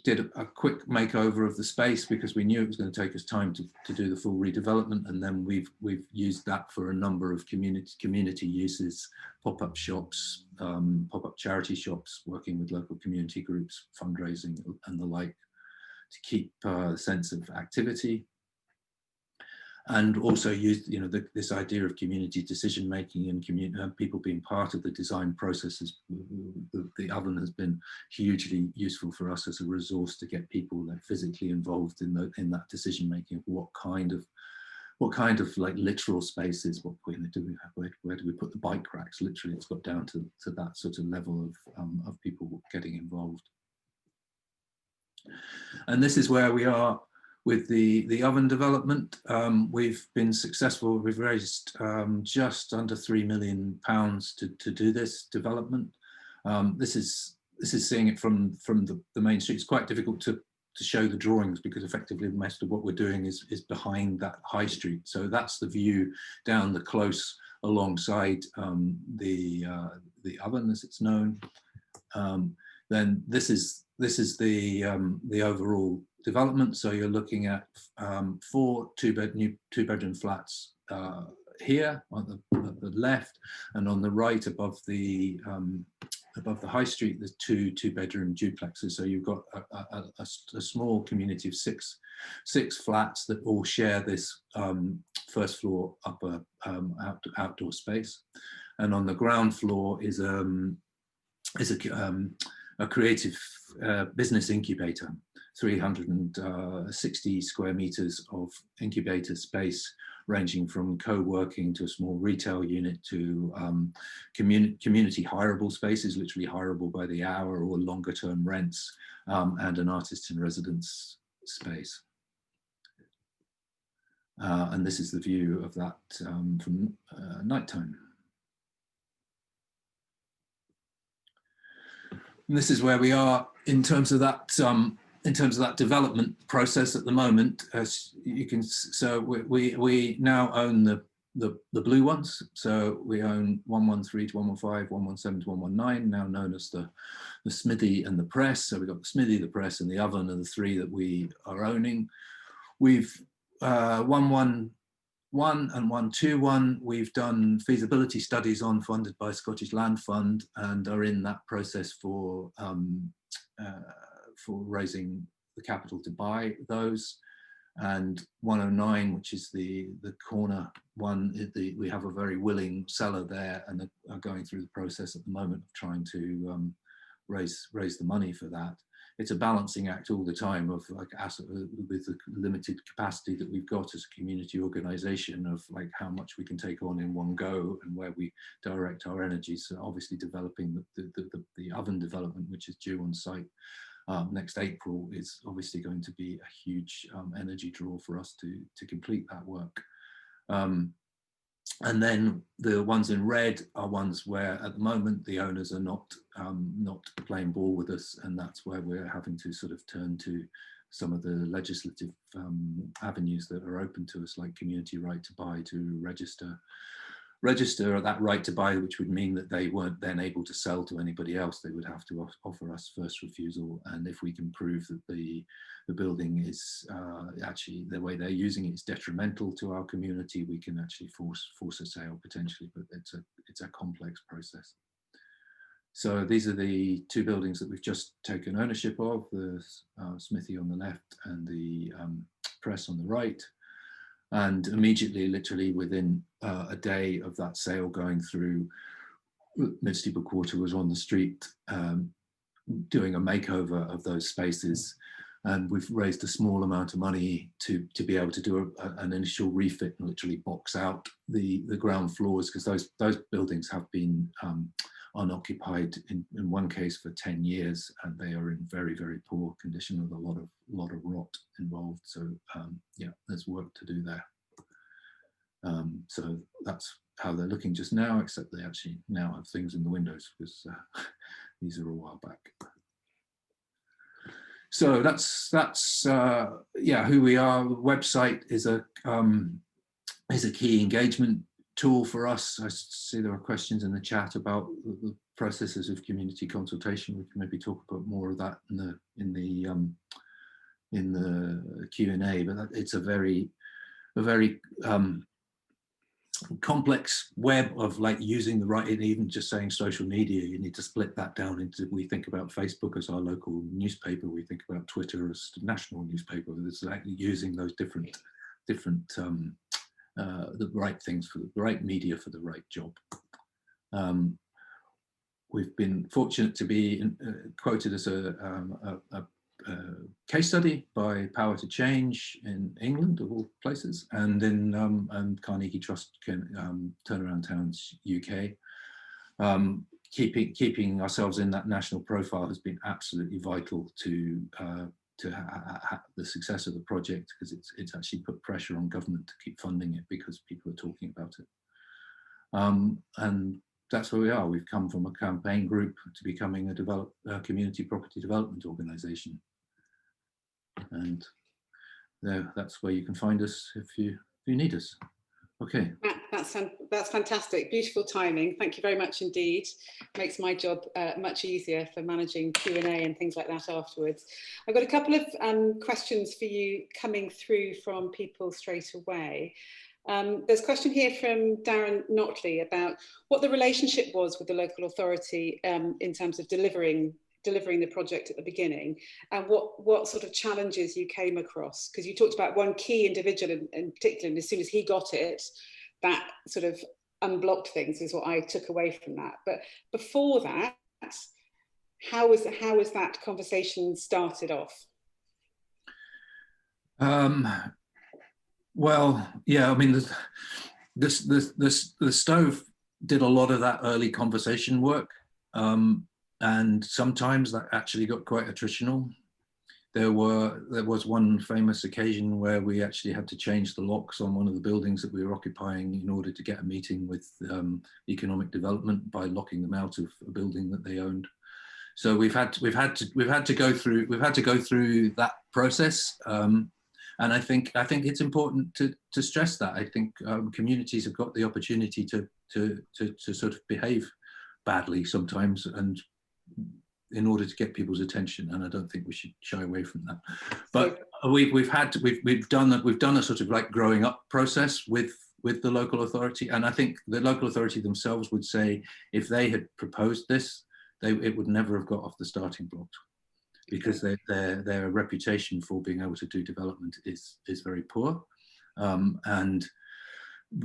did a quick makeover of the space because we knew it was going to take us time to do the full redevelopment, and then we've used that for a number of community uses, pop-up shops, pop-up charity shops, working with local community groups, fundraising and the like, to keep a sense of activity. And also used, you know, this idea of community decision making and people being part of the design processes. The oven has been hugely useful for us as a resource to get people physically involved in that decision making. What kind of like literal spaces? What do we have? Where do we put the bike racks? Literally, it's got down to that sort of level of people getting involved. And this is where we are with the oven development. We've been successful. We've raised just under £3 million to do this development. This is seeing it from the main street. It's quite difficult to show the drawings because effectively most of what we're doing is behind that high street. So that's the view down the close alongside the oven, as it's known. Then this is the overall development. So you're looking at 4 two-bedroom flats here on the left, and on the right above the high street, there's 2 two-bedroom duplexes. So you've got a small community of six flats that all share this first floor upper outdoor space, and on the ground floor is a creative business incubator, 360 square meters of incubator space, ranging from co-working to a small retail unit to community hireable spaces, literally hireable by the hour or longer term rents, and an artist in residence space. And this is the view of that from nighttime. And this is where we are in terms of that development process at the moment. As you can, so we now own the blue ones. So we own 113 to 115, 117 to 119, now known as the smithy and the press. So we've got the smithy, the press, and the oven are the 3 that we are owning. We've 111 and 121, we've done feasibility studies on, funded by Scottish Land Fund, and are in that process for raising the capital to buy those. And 109, which is the corner one, we have a very willing seller there, and are going through the process at the moment of trying to raise the money for that. It's a balancing act all the time of like with the limited capacity that we've got as a community organisation, of like how much we can take on in one go and where we direct our energies. So obviously developing the oven development, which is due on site, next April is obviously going to be a huge energy draw for us to complete that work. And then the ones in red are ones where at the moment the owners are not playing ball with us, and that's where we're having to sort of turn to some of the legislative avenues that are open to us, like community right to buy, to register that right to buy, which would mean that they weren't then able to sell to anybody else. They would have to offer us first refusal, and if we can prove that the building is actually, the way they're using it is detrimental to our community, we can actually force a sale potentially, but it's a complex process. So these are the two buildings that we've just taken ownership of, the smithy on the left and the press on the right. And immediately, literally within a day of that sale going through, Midsteeple Quarter was on the street doing a makeover of those spaces. And we've raised a small amount of money to be able to do an initial refit and literally box out the ground floors, because those buildings have been unoccupied in one case for 10 years, and they are in very, very poor condition with a lot of rot involved. So yeah, there's work to do there. So that's how they're looking just now, except they actually now have things in the windows, because these are a while back. So that's yeah, who we are. The website is a key engagement tool for us. I see there are questions in the chat about the processes of community consultation. We can maybe talk about more of that in the Q&A, but it's a very complex web of like using the right, and even just saying social media, you need to split that down into, we think about Facebook as our local newspaper, we think about Twitter as national newspaper. It's like using those different the right things for the right media for the right job. We've been fortunate to be quoted as a case study by Power to Change in England, of all places, and in Carnegie Trust Turnaround Towns UK. Keeping ourselves in that national profile has been absolutely vital to the success of the project, because it's actually put pressure on government to keep funding it because people are talking about it. And that's where we are. We've come from a campaign group to becoming a community property development organisation. And that's where you can find us if you need us. Okay. That's fantastic. Beautiful timing. Thank you very much indeed. Makes my job much easier for managing Q&A and things like that afterwards. I've got a couple of questions for you coming through from people straight away. There's a question here from Darren Notley about what the relationship was with the local authority in terms of delivering the project at the beginning, and what sort of challenges you came across, because you talked about one key individual in particular, and as soon as he got it, that sort of unblocked things, is what I took away from that. But before that, how was that conversation started off? Well, yeah, I mean, the stove did a lot of that early conversation work. And sometimes that actually got quite attritional. There was one famous occasion where we actually had to change the locks on one of the buildings that we were occupying in order to get a meeting with economic development by locking them out of a building that they owned. So we've had to go through that process. And I think it's important to stress that. I think communities have got the opportunity to sort of behave badly sometimes, and in order to get people's attention, and I don't think we should shy away from that. But we've done a sort of like growing up process with the local authority, and I think the local authority themselves would say if they had proposed this, it would never have got off the starting blocks, because their reputation for being able to do development is very poor, and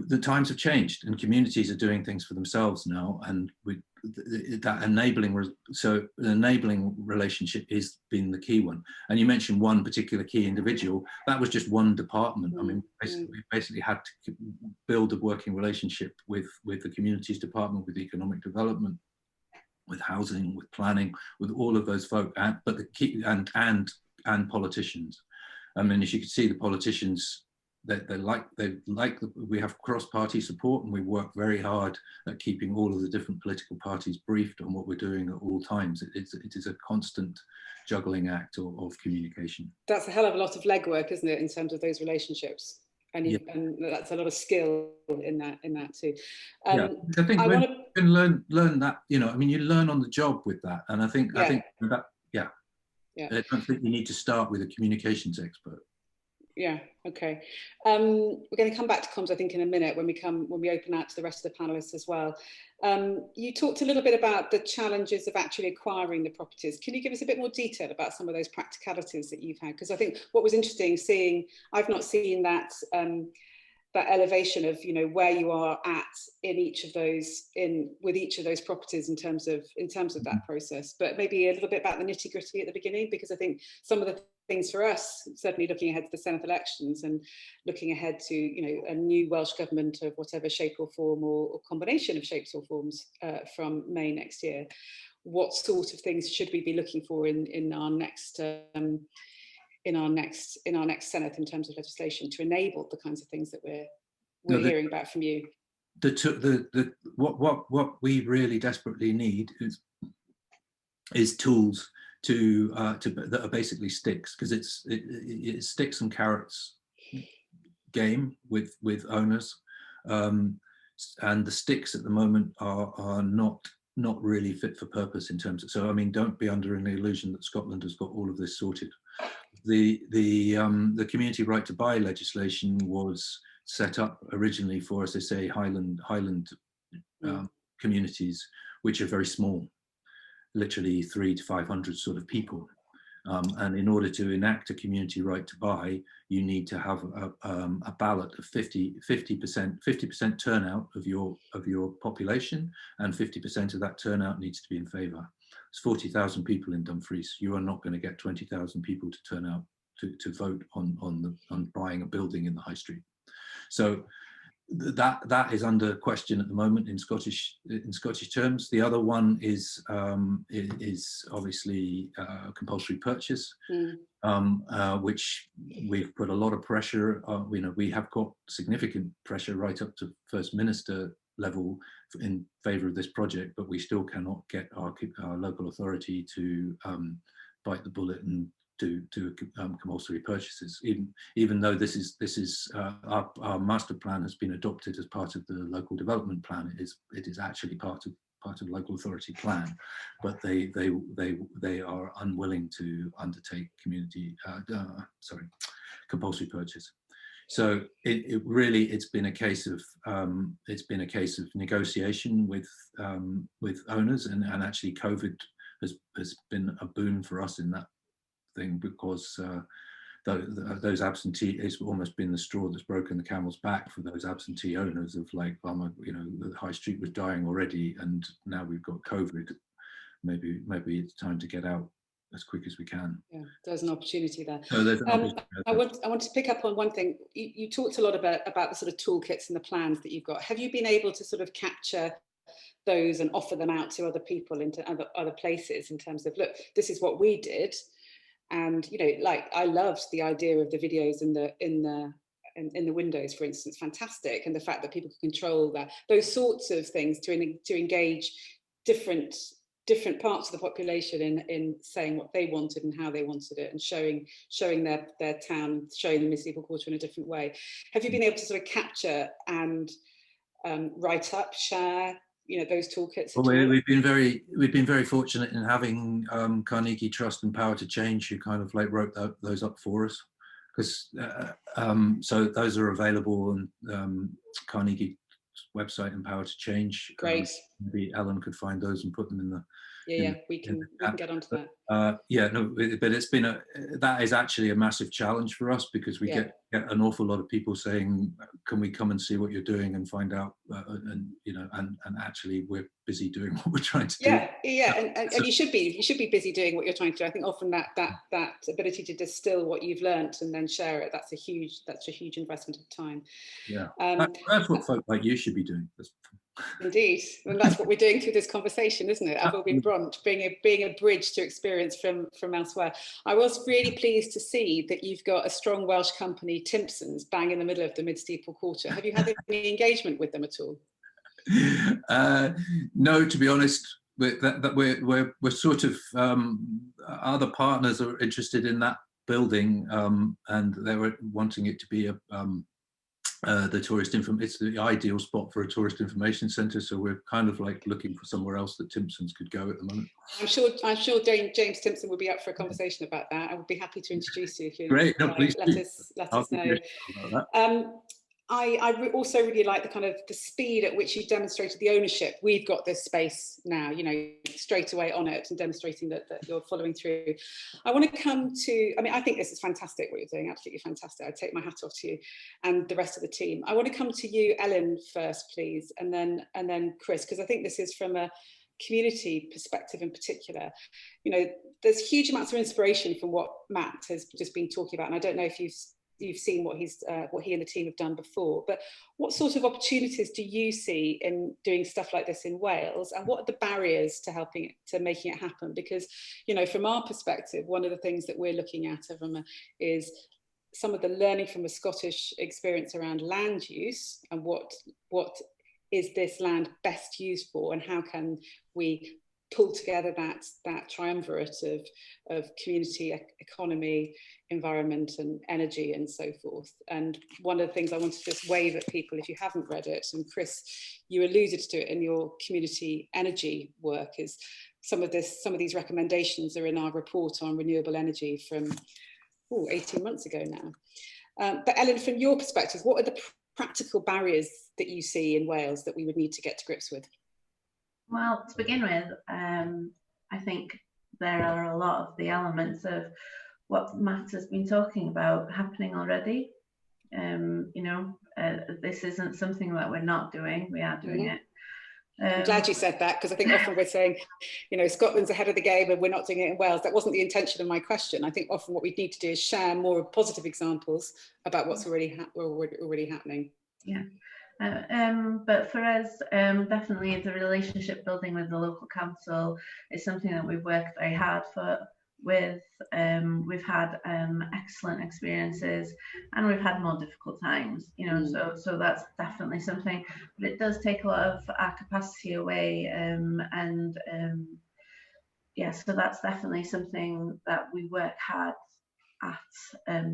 the times have changed and communities are doing things for themselves now, and that enabling relationship is been the key one. And you mentioned one particular key individual. That was just one department. I mean, we basically had to build a working relationship with the communities department, with economic development, with housing, with planning, with all of those folk, but the key and politicians. I mean, as you can see, the politicians, we have cross-party support, and we work very hard at keeping all of the different political parties briefed on what we're doing at all times. It is a constant juggling act of communication. That's a hell of a lot of legwork, isn't it, in terms of those relationships? And, yeah. And that's a lot of skill in that too. Yeah, I think you can learn that. You know, I mean, you learn on the job with that, and I think that I don't think you need to start with a communications expert. Yeah. Okay. We're going to come back to comms, I think, in a minute when we open out to the rest of the panelists as well. You talked a little bit about the challenges of actually acquiring the properties. Can you give us a bit more detail about some of those practicalities that you've had? Because I think what was interesting I've not seen that that elevation of, you know, where you are at in each of those with each of those properties in terms of that process, but maybe a little bit about the nitty-gritty at the beginning, because I think some of the things for us, certainly looking ahead to the Senedd elections and looking ahead to, you know, a new Welsh government of whatever shape or form or combination of shapes or forms from May next year, what sort of things should we be looking for in our next Senedd in terms of legislation to enable the kinds of things that we're hearing about from you? What we really desperately need is tools that are basically sticks, because it's sticks and carrots game with owners, and the sticks at the moment are not really fit for purpose in terms of. So I mean, don't be under any illusion that Scotland has got all of this sorted. The community right to buy legislation was set up originally for, as I say, Highland communities, which are very small, literally 300 to 500 sort of people. And in order to enact a community right to buy, you need to have a ballot of 50% turnout of your population, and 50% of that turnout needs to be in favour. It's 40,000 people in Dumfries. You are not going to get 20,000 people to turn out to vote on buying a building in the high street. So that is under question at the moment in Scottish terms. The other one is obviously compulsory purchase, which we've put a lot of pressure. You know, we have got significant pressure right up to First Minister level in favour of this project, but we still cannot get our local authority to bite the bullet and do compulsory purchases, even though this is our master plan has been adopted as part of the local development plan. It is actually part of local authority plan, but they are unwilling to undertake compulsory purchase. So it's been a case of negotiation with owners, and actually COVID has been a boon for us in that thing, because those absentee, it's almost been the straw that's broken the camel's back for those absentee owners of like, you know, the high street was dying already, and now we've got COVID. Maybe it's time to get out as quick as we can. Yeah, there's an opportunity there. So there's an opportunity I want to pick up on one thing. You talked a lot about the sort of toolkits and the plans that you've got. Have you been able to sort of capture those and offer them out to other people into other places in terms of, look, this is what we did? And, you know, like, I loved the idea of the videos in the windows, for instance, fantastic. And the fact that people can control that, those sorts of things to engage different parts of the population in saying what they wanted and how they wanted it, and showing their town, showing the Midsteeple Quarter in a different way. Have you been able to sort of capture and write up, share, you know, those toolkits? Well, we've been very fortunate in having Carnegie Trust and Power to Change, who kind of like wrote those up for us, because so those are available on Carnegie website and Power to Change. Great. Maybe Elin could find those and put them in the. We can get onto that. But it's been that is actually a massive challenge for us, because we get an awful lot of people saying, can we come and see what you're doing and find out, and you know, and actually we're busy doing what we're trying to do. And you should be busy doing what you're trying to do. I think often that ability to distill what you've learnt and then share it, that's a huge investment of time. That's what folk like you should be doing. Indeed, and that's what we're doing through this conversation, isn't it? Abergwyn Bront, being a bridge to experience from elsewhere. I was really pleased to see that you've got a strong Welsh company, Timpson's, bang in the middle of the Midsteeple Quarter. Have you had any engagement with them at all? No, to be honest, we're sort of other partners are interested in that building, and they were wanting it to be it's the ideal spot for a tourist information centre, so we're kind of like looking for somewhere else that Timpson's could go at the moment. I'm sure James Timpson would be up for a conversation about that. I would be happy to introduce you if you Great, no, please let us know. I also really like the speed at which you've demonstrated the ownership. We've got this space now, you know, straight away on it, and demonstrating that you're following through. I want to come to, I think this is fantastic what you're doing, absolutely fantastic. I take my hat off to you and the rest of the team. I want to come to you, Elin, first, please, and then Chris, because I think this is from a community perspective in particular. You know, there's huge amounts of inspiration from what Matt has just been talking about, and I don't know if you've seen what he and the team have done before, but what sort of opportunities do you see in doing stuff like this in Wales, and what are the barriers to making it happen? Because, you know, from our perspective, one of the things that we're looking at is some of the learning from a Scottish experience around land use, and what is this land best used for, and how can we pull together that triumvirate of community, economy, environment and energy and so forth. And one of the things I want to just wave at people, if you haven't read it, and Chris, you alluded to it in your community energy work, is some of these recommendations are in our report on renewable energy from 18 months ago now. But Elin, from your perspective, what are the practical barriers that you see in Wales that we would need to get to grips with? Well, to begin with, I think there are a lot of the elements of what Matt has been talking about happening already. This isn't something that we're not doing, we are doing it. I'm glad you said that, because I think often we're saying, you know, Scotland's ahead of the game and we're not doing it in Wales. That wasn't the intention of my question. I think often what we need to do is share more positive examples about what's already happening. Yeah. But for us, definitely the relationship building with the local council is something that we've worked very hard with. We've had excellent experiences, and we've had more difficult times, you know, so that's definitely something, but it does take a lot of our capacity away, so that's definitely something that we work hard at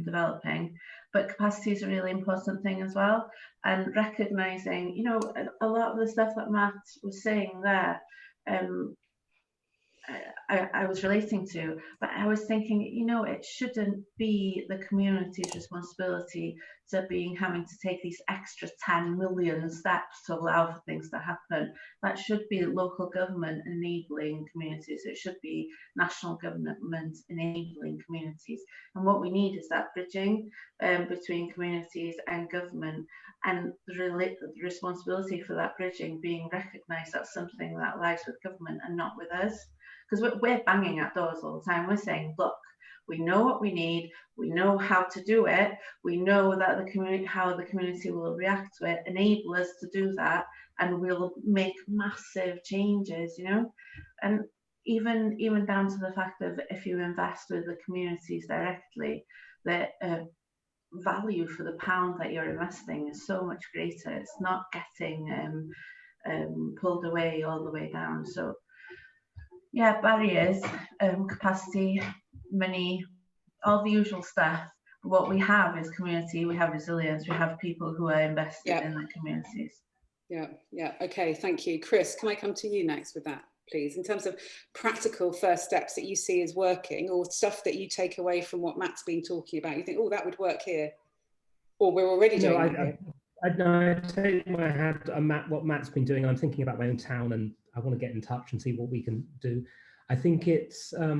developing. But capacity is a really important thing as well, and recognizing, you know, a lot of the stuff that Matt was saying there, I was relating to, but I was thinking, you know, it shouldn't be the community's responsibility to having to take these extra 10 million steps to allow for things to happen. That should be local government enabling communities. It should be national government enabling communities. And what we need is that bridging between communities and government, and the responsibility for that bridging being recognised as something that lies with government and not with us. Because we're banging at doors all the time. We're saying, look, we know what we need, we know how to do it, we know that how the community will react to it, enable us to do that, and we'll make massive changes, you know. And even down to the fact of, if you invest with the communities directly, the value for the pound that you're investing is so much greater. It's not getting pulled away all the way down. So yeah, barriers, capacity, money, all the usual stuff. What we have is community, we have resilience, we have people who are invested in the communities. Yeah, okay, thank you. Chris, can I come to you next with that, please? In terms of practical first steps that you see as working, or stuff that you take away from what Matt's been talking about, you think, oh, that would work here, or we're already doing it here. I take my hat on what Matt's been doing. I'm thinking about my own town, and I want to get in touch and see what we can do. I think it's I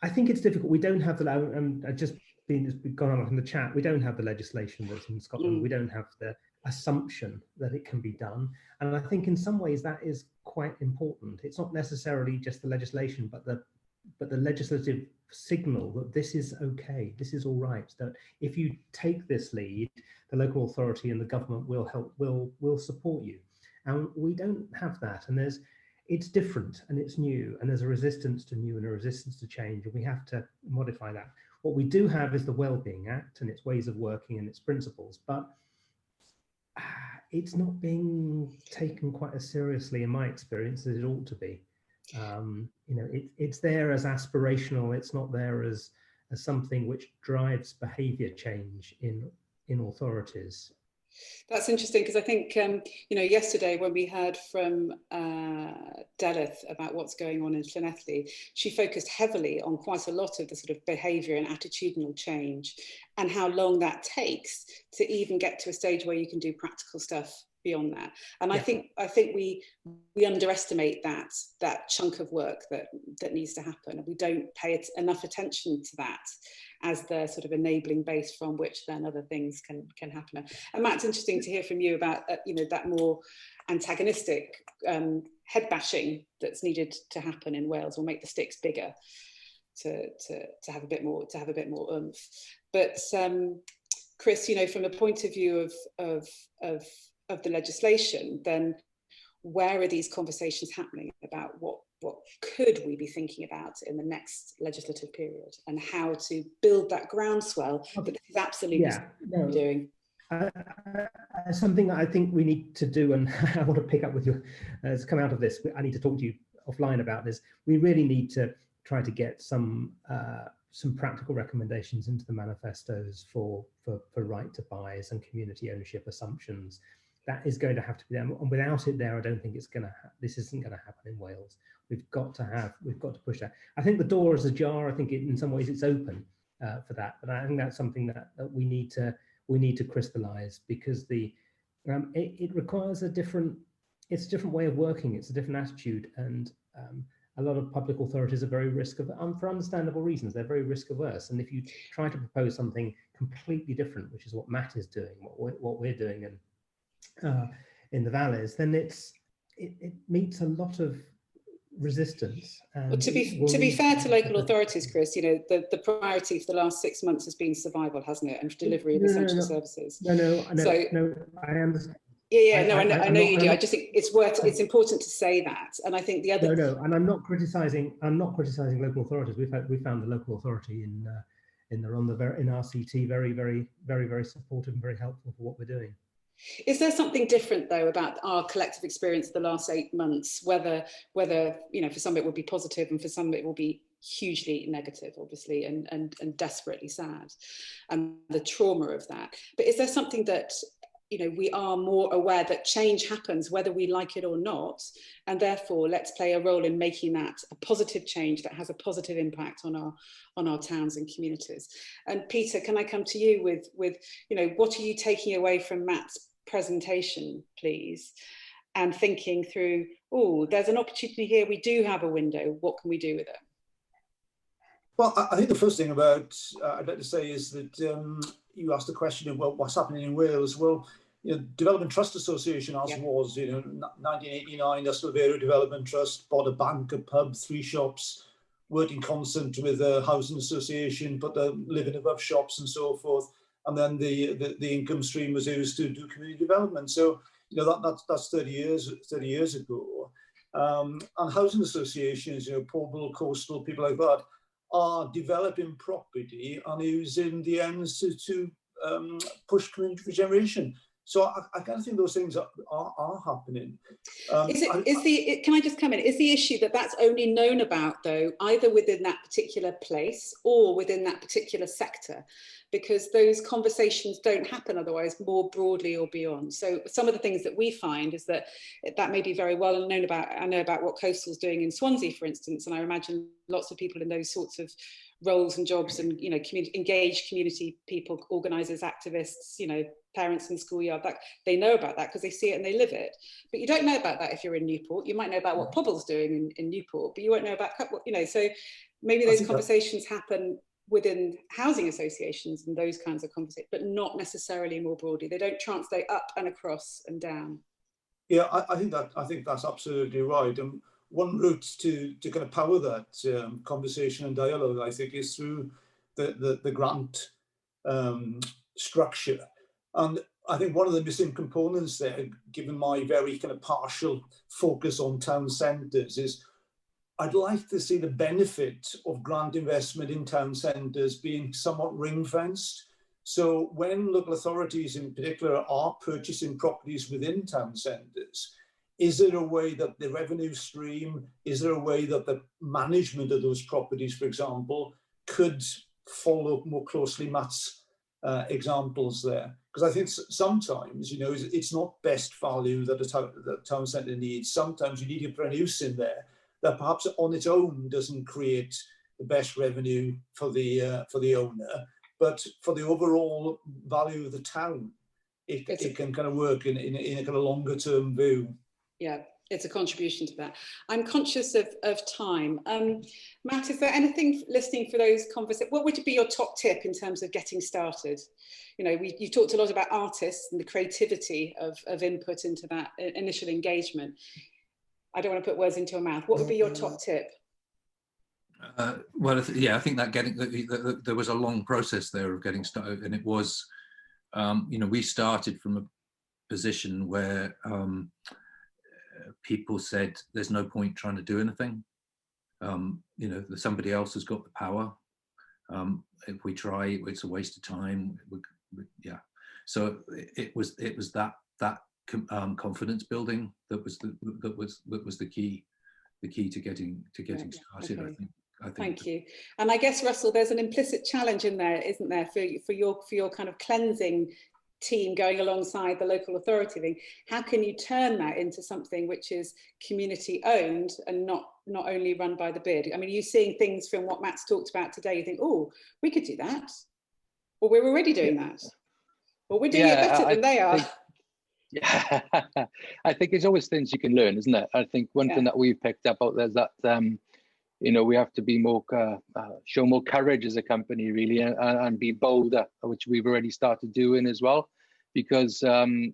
think it's difficult. We don't have it's gone on in the chat. We don't have the legislation that's in Scotland. We don't have the assumption that it can be done. And I think in some ways that is quite important. It's not necessarily just the legislation, but the legislative signal that this is okay, this is all right, that if you take this lead, the local authority and the government will help, will support you. And we don't have that, and it's different and it's new, and there's a resistance to new and a resistance to change, and we have to modify that. What we do have is the Wellbeing Act and its ways of working and its principles, but it's not being taken quite as seriously, in my experience, as it ought to be. You know, it's there as aspirational. It's not there as something which drives behaviour change in authorities. That's interesting, because I think, you know, yesterday when we heard from Delith about what's going on in Llanelli, she focused heavily on quite a lot of the sort of behaviour and attitudinal change and how long that takes to even get to a stage where you can do practical stuff beyond that. And yeah. I think we underestimate that chunk of work that needs to happen, and we don't pay enough attention to that as the sort of enabling base from which then other things can happen. And Matt, it's interesting to hear from you about you know, that more antagonistic head bashing that's needed to happen in Wales, will make the sticks bigger to have a bit more oomph. But Chris, you know, from the point of view of the legislation, then where are these conversations happening about what could we be thinking about in the next legislative period, and how to build that groundswell that this is absolutely doing? Something that I think we need to do, and I want to pick up with you as come out of this, I need to talk to you offline about this. We really need to try to get some practical recommendations into the manifestos for right to buys and community ownership assumptions. That is going to have to be there, and without it there, I don't think it's going to. This isn't going to happen in Wales. We've got to push that. I think the door is ajar. I think in some ways it's open for that, but I think that's something that we need to crystallise, because it requires a different way of working. It's a different attitude, and a lot of public authorities are very for understandable reasons, they're very risk averse. And if you try to propose something completely different, which is what Matt is doing, what we're doing, and in the valleys, then it meets a lot of resistance. Well, to be fair to local authorities, Chris, you know, the priority for the last 6 months has been survival, hasn't it, and delivery of essential services. No, I understand. Yeah, I know you do. I just think it's important to say that, and I think the other. No, and I'm not criticising local authorities. We found the local authority in RCT very supportive and very helpful for what we're doing. Is there something different though about our collective experience the last 8 months? Whether you know, for some it will be positive and for some it will be hugely negative, obviously, and desperately sad, and the trauma of that. But is there something that, you know, we are more aware that change happens whether we like it or not, and therefore let's play a role in making that a positive change that has a positive impact on our towns and communities? And Peter, can I come to you with you know, what are you taking away from Matt's presentation, please, and thinking through, oh, there's an opportunity here, we do have a window, what can we do with it? Well, I think the first thing about I'd like to say is that you asked the question of, well, what's happening in Wales. Well, you know, Development Trust Association, was, you know, 1989, that's the Area Development Trust, bought a bank, a pub, 3 shops, worked in concert with a housing association, put the living above shops and so forth. And then the income stream was used to do community development. So, you know, that's 30 years ago. And housing associations, you know, Pobl, Coastal, people like that, are developing property and using the ends to push community regeneration. So I kind of think those things are happening. Can I just come in? Is the issue that that's only known about, though, either within that particular place or within that particular sector? Because those conversations don't happen otherwise more broadly or beyond. So some of the things that we find is that may be very well known about. I know about what Coastal's doing in Swansea, for instance, and I imagine lots of people in those sorts of roles and jobs, and, you know, engaged community people, organisers, activists, you know, parents in the schoolyard, that they know about that because they see it and they live it. But you don't know about that if you're in Newport. You might know about what Pobble's doing in Newport, but you won't know about, you know, so maybe those conversations happen within housing associations and those kinds of conversations, but not necessarily more broadly. They don't translate up and across and down. Yeah, I think that's absolutely right. And one route to kind of power that conversation and dialogue, I think, is through the grant structure. And I think one of the missing components there, given my very kind of partial focus on town centres, is I'd like to see the benefit of grant investment in town centres being somewhat ring-fenced. So when local authorities in particular are purchasing properties within town centres, is there a way that the revenue stream, is there a way that the management of those properties, for example, could follow more closely Matt's examples there? Because I think sometimes, you know, it's not best value that the town centre needs. Sometimes you need to put a use in there that perhaps on its own doesn't create the best revenue for the owner, but for the overall value of the town, it can kind of work in a kind of longer term view. Yeah, it's a contribution to that. I'm conscious of time. Matt, is there anything, listening for those conversations, what would be your top tip in terms of getting started? You know, you talked a lot about artists and the creativity of input into that initial engagement. I don't want to put words into your mouth. What would be your top tip? Well, yeah, I think that there was a long process there of getting started, and it was, you know, we started from a position where people said there's no point trying to do anything. You know, somebody else has got the power. If we try, it's a waste of time. Yeah, so it was that confidence building that was the key to getting started. Okay. I think. Thank you. And I guess, Russell, there's an implicit challenge in there, isn't there, for your kind of cleansing team going alongside the local authority thing? How can you turn that into something which is community owned and not only run by the bid? I mean, are you seeing things from what Matt's talked about today? You think, oh, we could do that, or we're already doing that, or we're doing it better than they are. Yeah, I think it's always things you can learn, isn't it? I think one thing that we've picked up out there is that you know, we have to be more show more courage as a company, really, and be bolder, which we've already started doing as well, because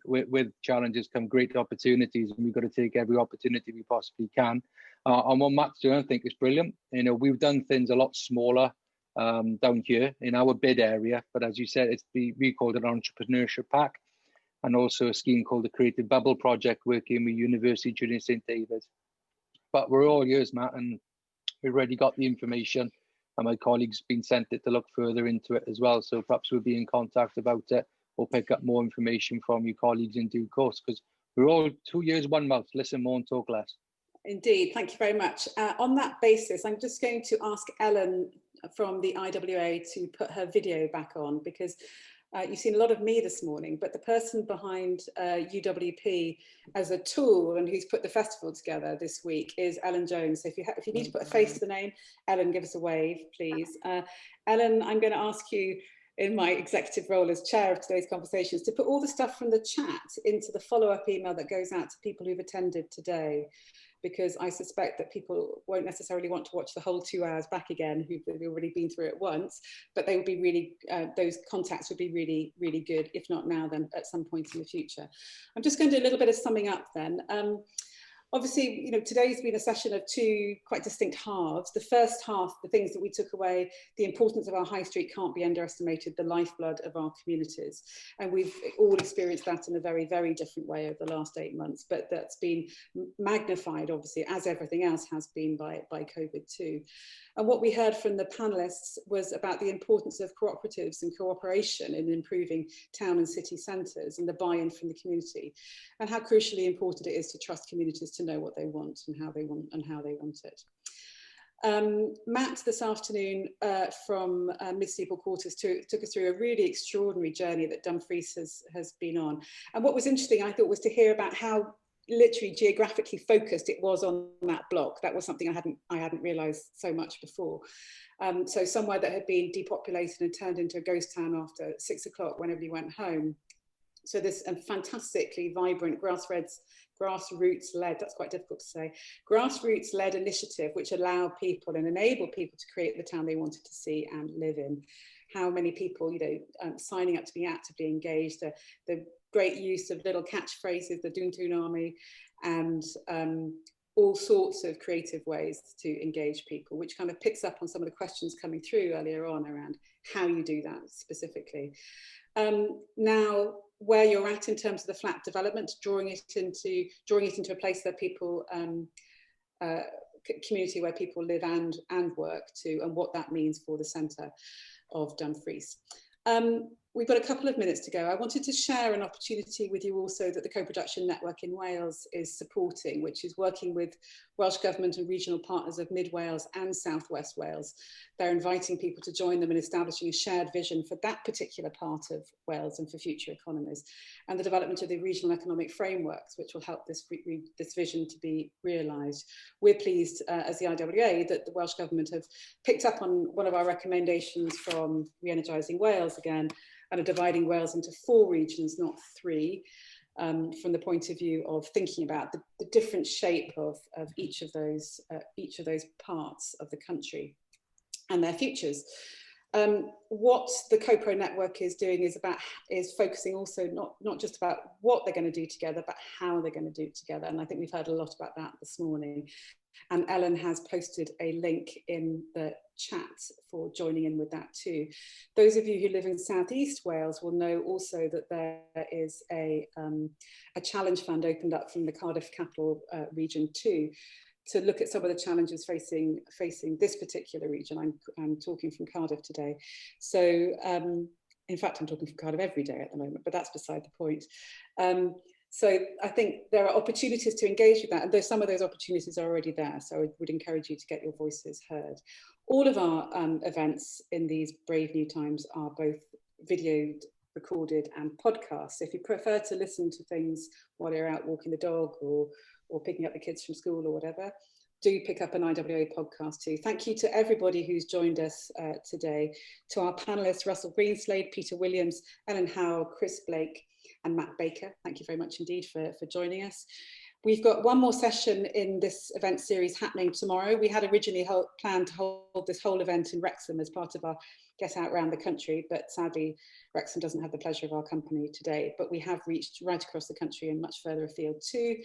with challenges come great opportunities, and we've got to take every opportunity we possibly can. And what Matt's doing, I think, is brilliant. You know, we've done things a lot smaller down here in our bid area, but as you said, we called it an entrepreneurship pack, and also a scheme called the Creative Bubble Project, working with University Junior St David's. But we're all ears, Matt, and we've already got the information, and my colleague's been sent it to look further into it as well. So perhaps we'll be in contact about it, or pick up more information from your colleagues in due course, because we're all 2 years, 1 mouth, listen more and talk less. Indeed, thank you very much. On that basis, I'm just going to ask Elin from the IWA to put her video back on, because you've seen a lot of me this morning, but the person behind UWP as a tool and who's put the festival together this week is Elin Jones. So if you need to put a face to the name, Elin, give us a wave, please. Elin, I'm going to ask you, in my executive role as chair of today's conversations, to put all the stuff from the chat into the follow-up email that goes out to people who've attended today, because I suspect that people won't necessarily want to watch the whole 2 hours back again, who've already been through it once, but they would be really, those contacts would be really, really good, if not now, then at some point in the future. I'm just going to do a little bit of summing up then. Obviously, you know, today's been a session of 2 quite distinct halves. The first half, the things that we took away, the importance of our high street can't be underestimated, the lifeblood of our communities. And we've all experienced that in a very, very different way over the last 8 months, but that's been magnified, obviously, as everything else has been by COVID too. And what we heard from the panelists was about the importance of cooperatives and cooperation in improving town and city centres, and the buy-in from the community, and how crucially important it is to trust communities to know what they want and how they want it. Matt this afternoon from Midsteeple Quarter took us through a really extraordinary journey that Dumfries has been on. And what was interesting, I thought, was to hear about how literally geographically focused it was on that block. That was something I hadn't realised so much before. So somewhere that had been depopulated and turned into a ghost town after 6 o'clock when everybody went home. So this fantastically vibrant grassroots-led, that's quite difficult to say, grassroots-led initiative which allowed people and enabled people to create the town they wanted to see and live in. How many people, you know, signing up to be actively engaged, the great use of little catchphrases, the Doon Toon Army, and all sorts of creative ways to engage people, which kind of picks up on some of the questions coming through earlier on around how you do that specifically. Now, where you're at in terms of the flat development, drawing it into a place that people, community where people live and work to, and what that means for the centre of Dumfries. We've got a couple of minutes to go. I wanted to share an opportunity with you also that the Co-Production Network in Wales is supporting, which is working with Welsh Government and regional partners of Mid Wales and South West Wales. They're inviting people to join them in establishing a shared vision for that particular part of Wales and for future economies, and the development of the regional economic frameworks, which will help this vision to be realised. We're pleased as the IWA that the Welsh Government have picked up on one of our recommendations from Re-energising Wales again, and are dividing Wales into 4 regions, not 3, from the point of view of thinking about the different shape of each of those parts of the country and their futures. What the CoPro network is doing is focusing also not just about what they're going to do together, but how they're going to do it together. And I think we've heard a lot about that this morning. And Elin has posted a link in the chat for joining in with that too. Those of you who live in South East Wales will know also that there is a challenge fund opened up from the Cardiff Capital region too, to look at some of the challenges facing this particular region. I'm talking from Cardiff today. So in fact, I'm talking from Cardiff every day at the moment, but that's beside the point. So I think there are opportunities to engage with that, and some of those opportunities are already there. So I would encourage you to get your voices heard. All of our events in these brave new times are both videoed, recorded and podcast. So if you prefer to listen to things while you're out walking the dog or picking up the kids from school or whatever, do pick up an IWA podcast too. Thank you to everybody who's joined us today, to our panellists, Russell Greenslade, Peter Williams, Elin Hywel, Chris Blake and Matt Baker. Thank you very much indeed for joining us. We've got one more session in this event series happening tomorrow. We had originally planned to hold this whole event in Wrexham as part of our Get Out Round the Country, but sadly Wrexham doesn't have the pleasure of our company today, but we have reached right across the country and much further afield too.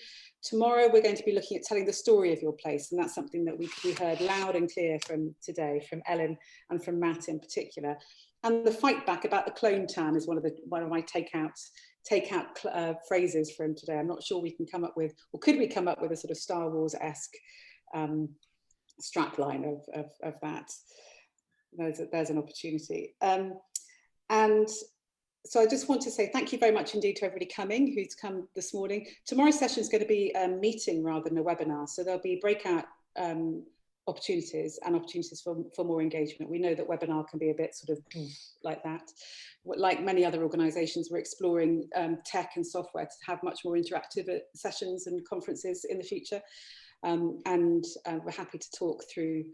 Tomorrow we're going to be looking at telling the story of your place, and that's something that we heard loud and clear from today, from Elin and from Matt in particular. And the fight back about the clone town is one of my takeout phrases from today. I'm not sure we can come up with, or could we come up with a sort of Star Wars-esque strapline of that. There's an opportunity. And so I just want to say thank you very much indeed to everybody who's come this morning. Tomorrow's session is going to be a meeting rather than a webinar. So there'll be breakout opportunities and opportunities for more engagement. We know that webinar can be a bit sort of like that. Like many other organisations, we're exploring tech and software to have much more interactive sessions and conferences in the future. And we're happy to talk through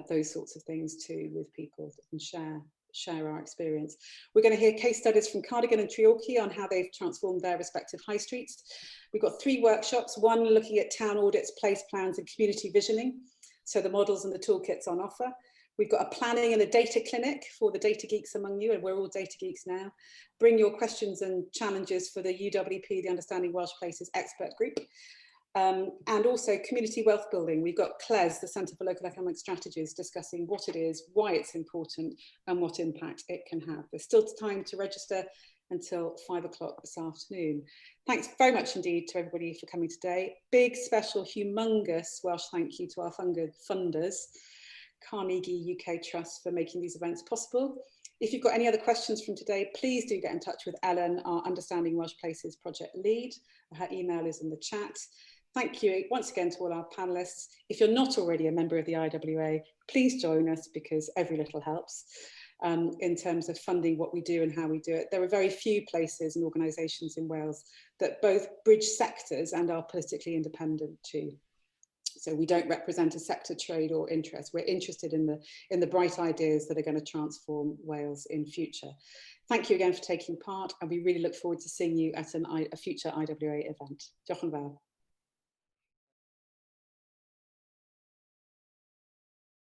those sorts of things too with people and share our experience. We're going to hear case studies from Cardigan and Treorchy on how they've transformed their respective high streets. We've got 3 workshops, one looking at town audits, place plans and community visioning. So the models and the toolkits on offer. We've got a planning and a data clinic for the data geeks among you, and we're all data geeks now. Bring your questions and challenges for the UWP, the Understanding Welsh Places expert group. And also community wealth building. We've got CLES, the Centre for Local Economic Strategies, discussing what it is, why it's important and what impact it can have. There's still time to register until 5 o'clock this afternoon. Thanks very much indeed to everybody for coming today. Big, special, humongous Welsh thank you to our funders, Carnegie UK Trust, for making these events possible. If you've got any other questions from today, please do get in touch with Elin, our Understanding Welsh Places project lead. Her email is in the chat. Thank you once again to all our panellists. If you're not already a member of the IWA, please join us because every little helps in terms of funding what we do and how we do it. There are very few places and organisations in Wales that both bridge sectors and are politically independent too. So we don't represent a sector, trade or interest. We're interested in the bright ideas that are going to transform Wales in future. Thank you again for taking part, and we really look forward to seeing you at a future IWA event. Diolch yn fawr.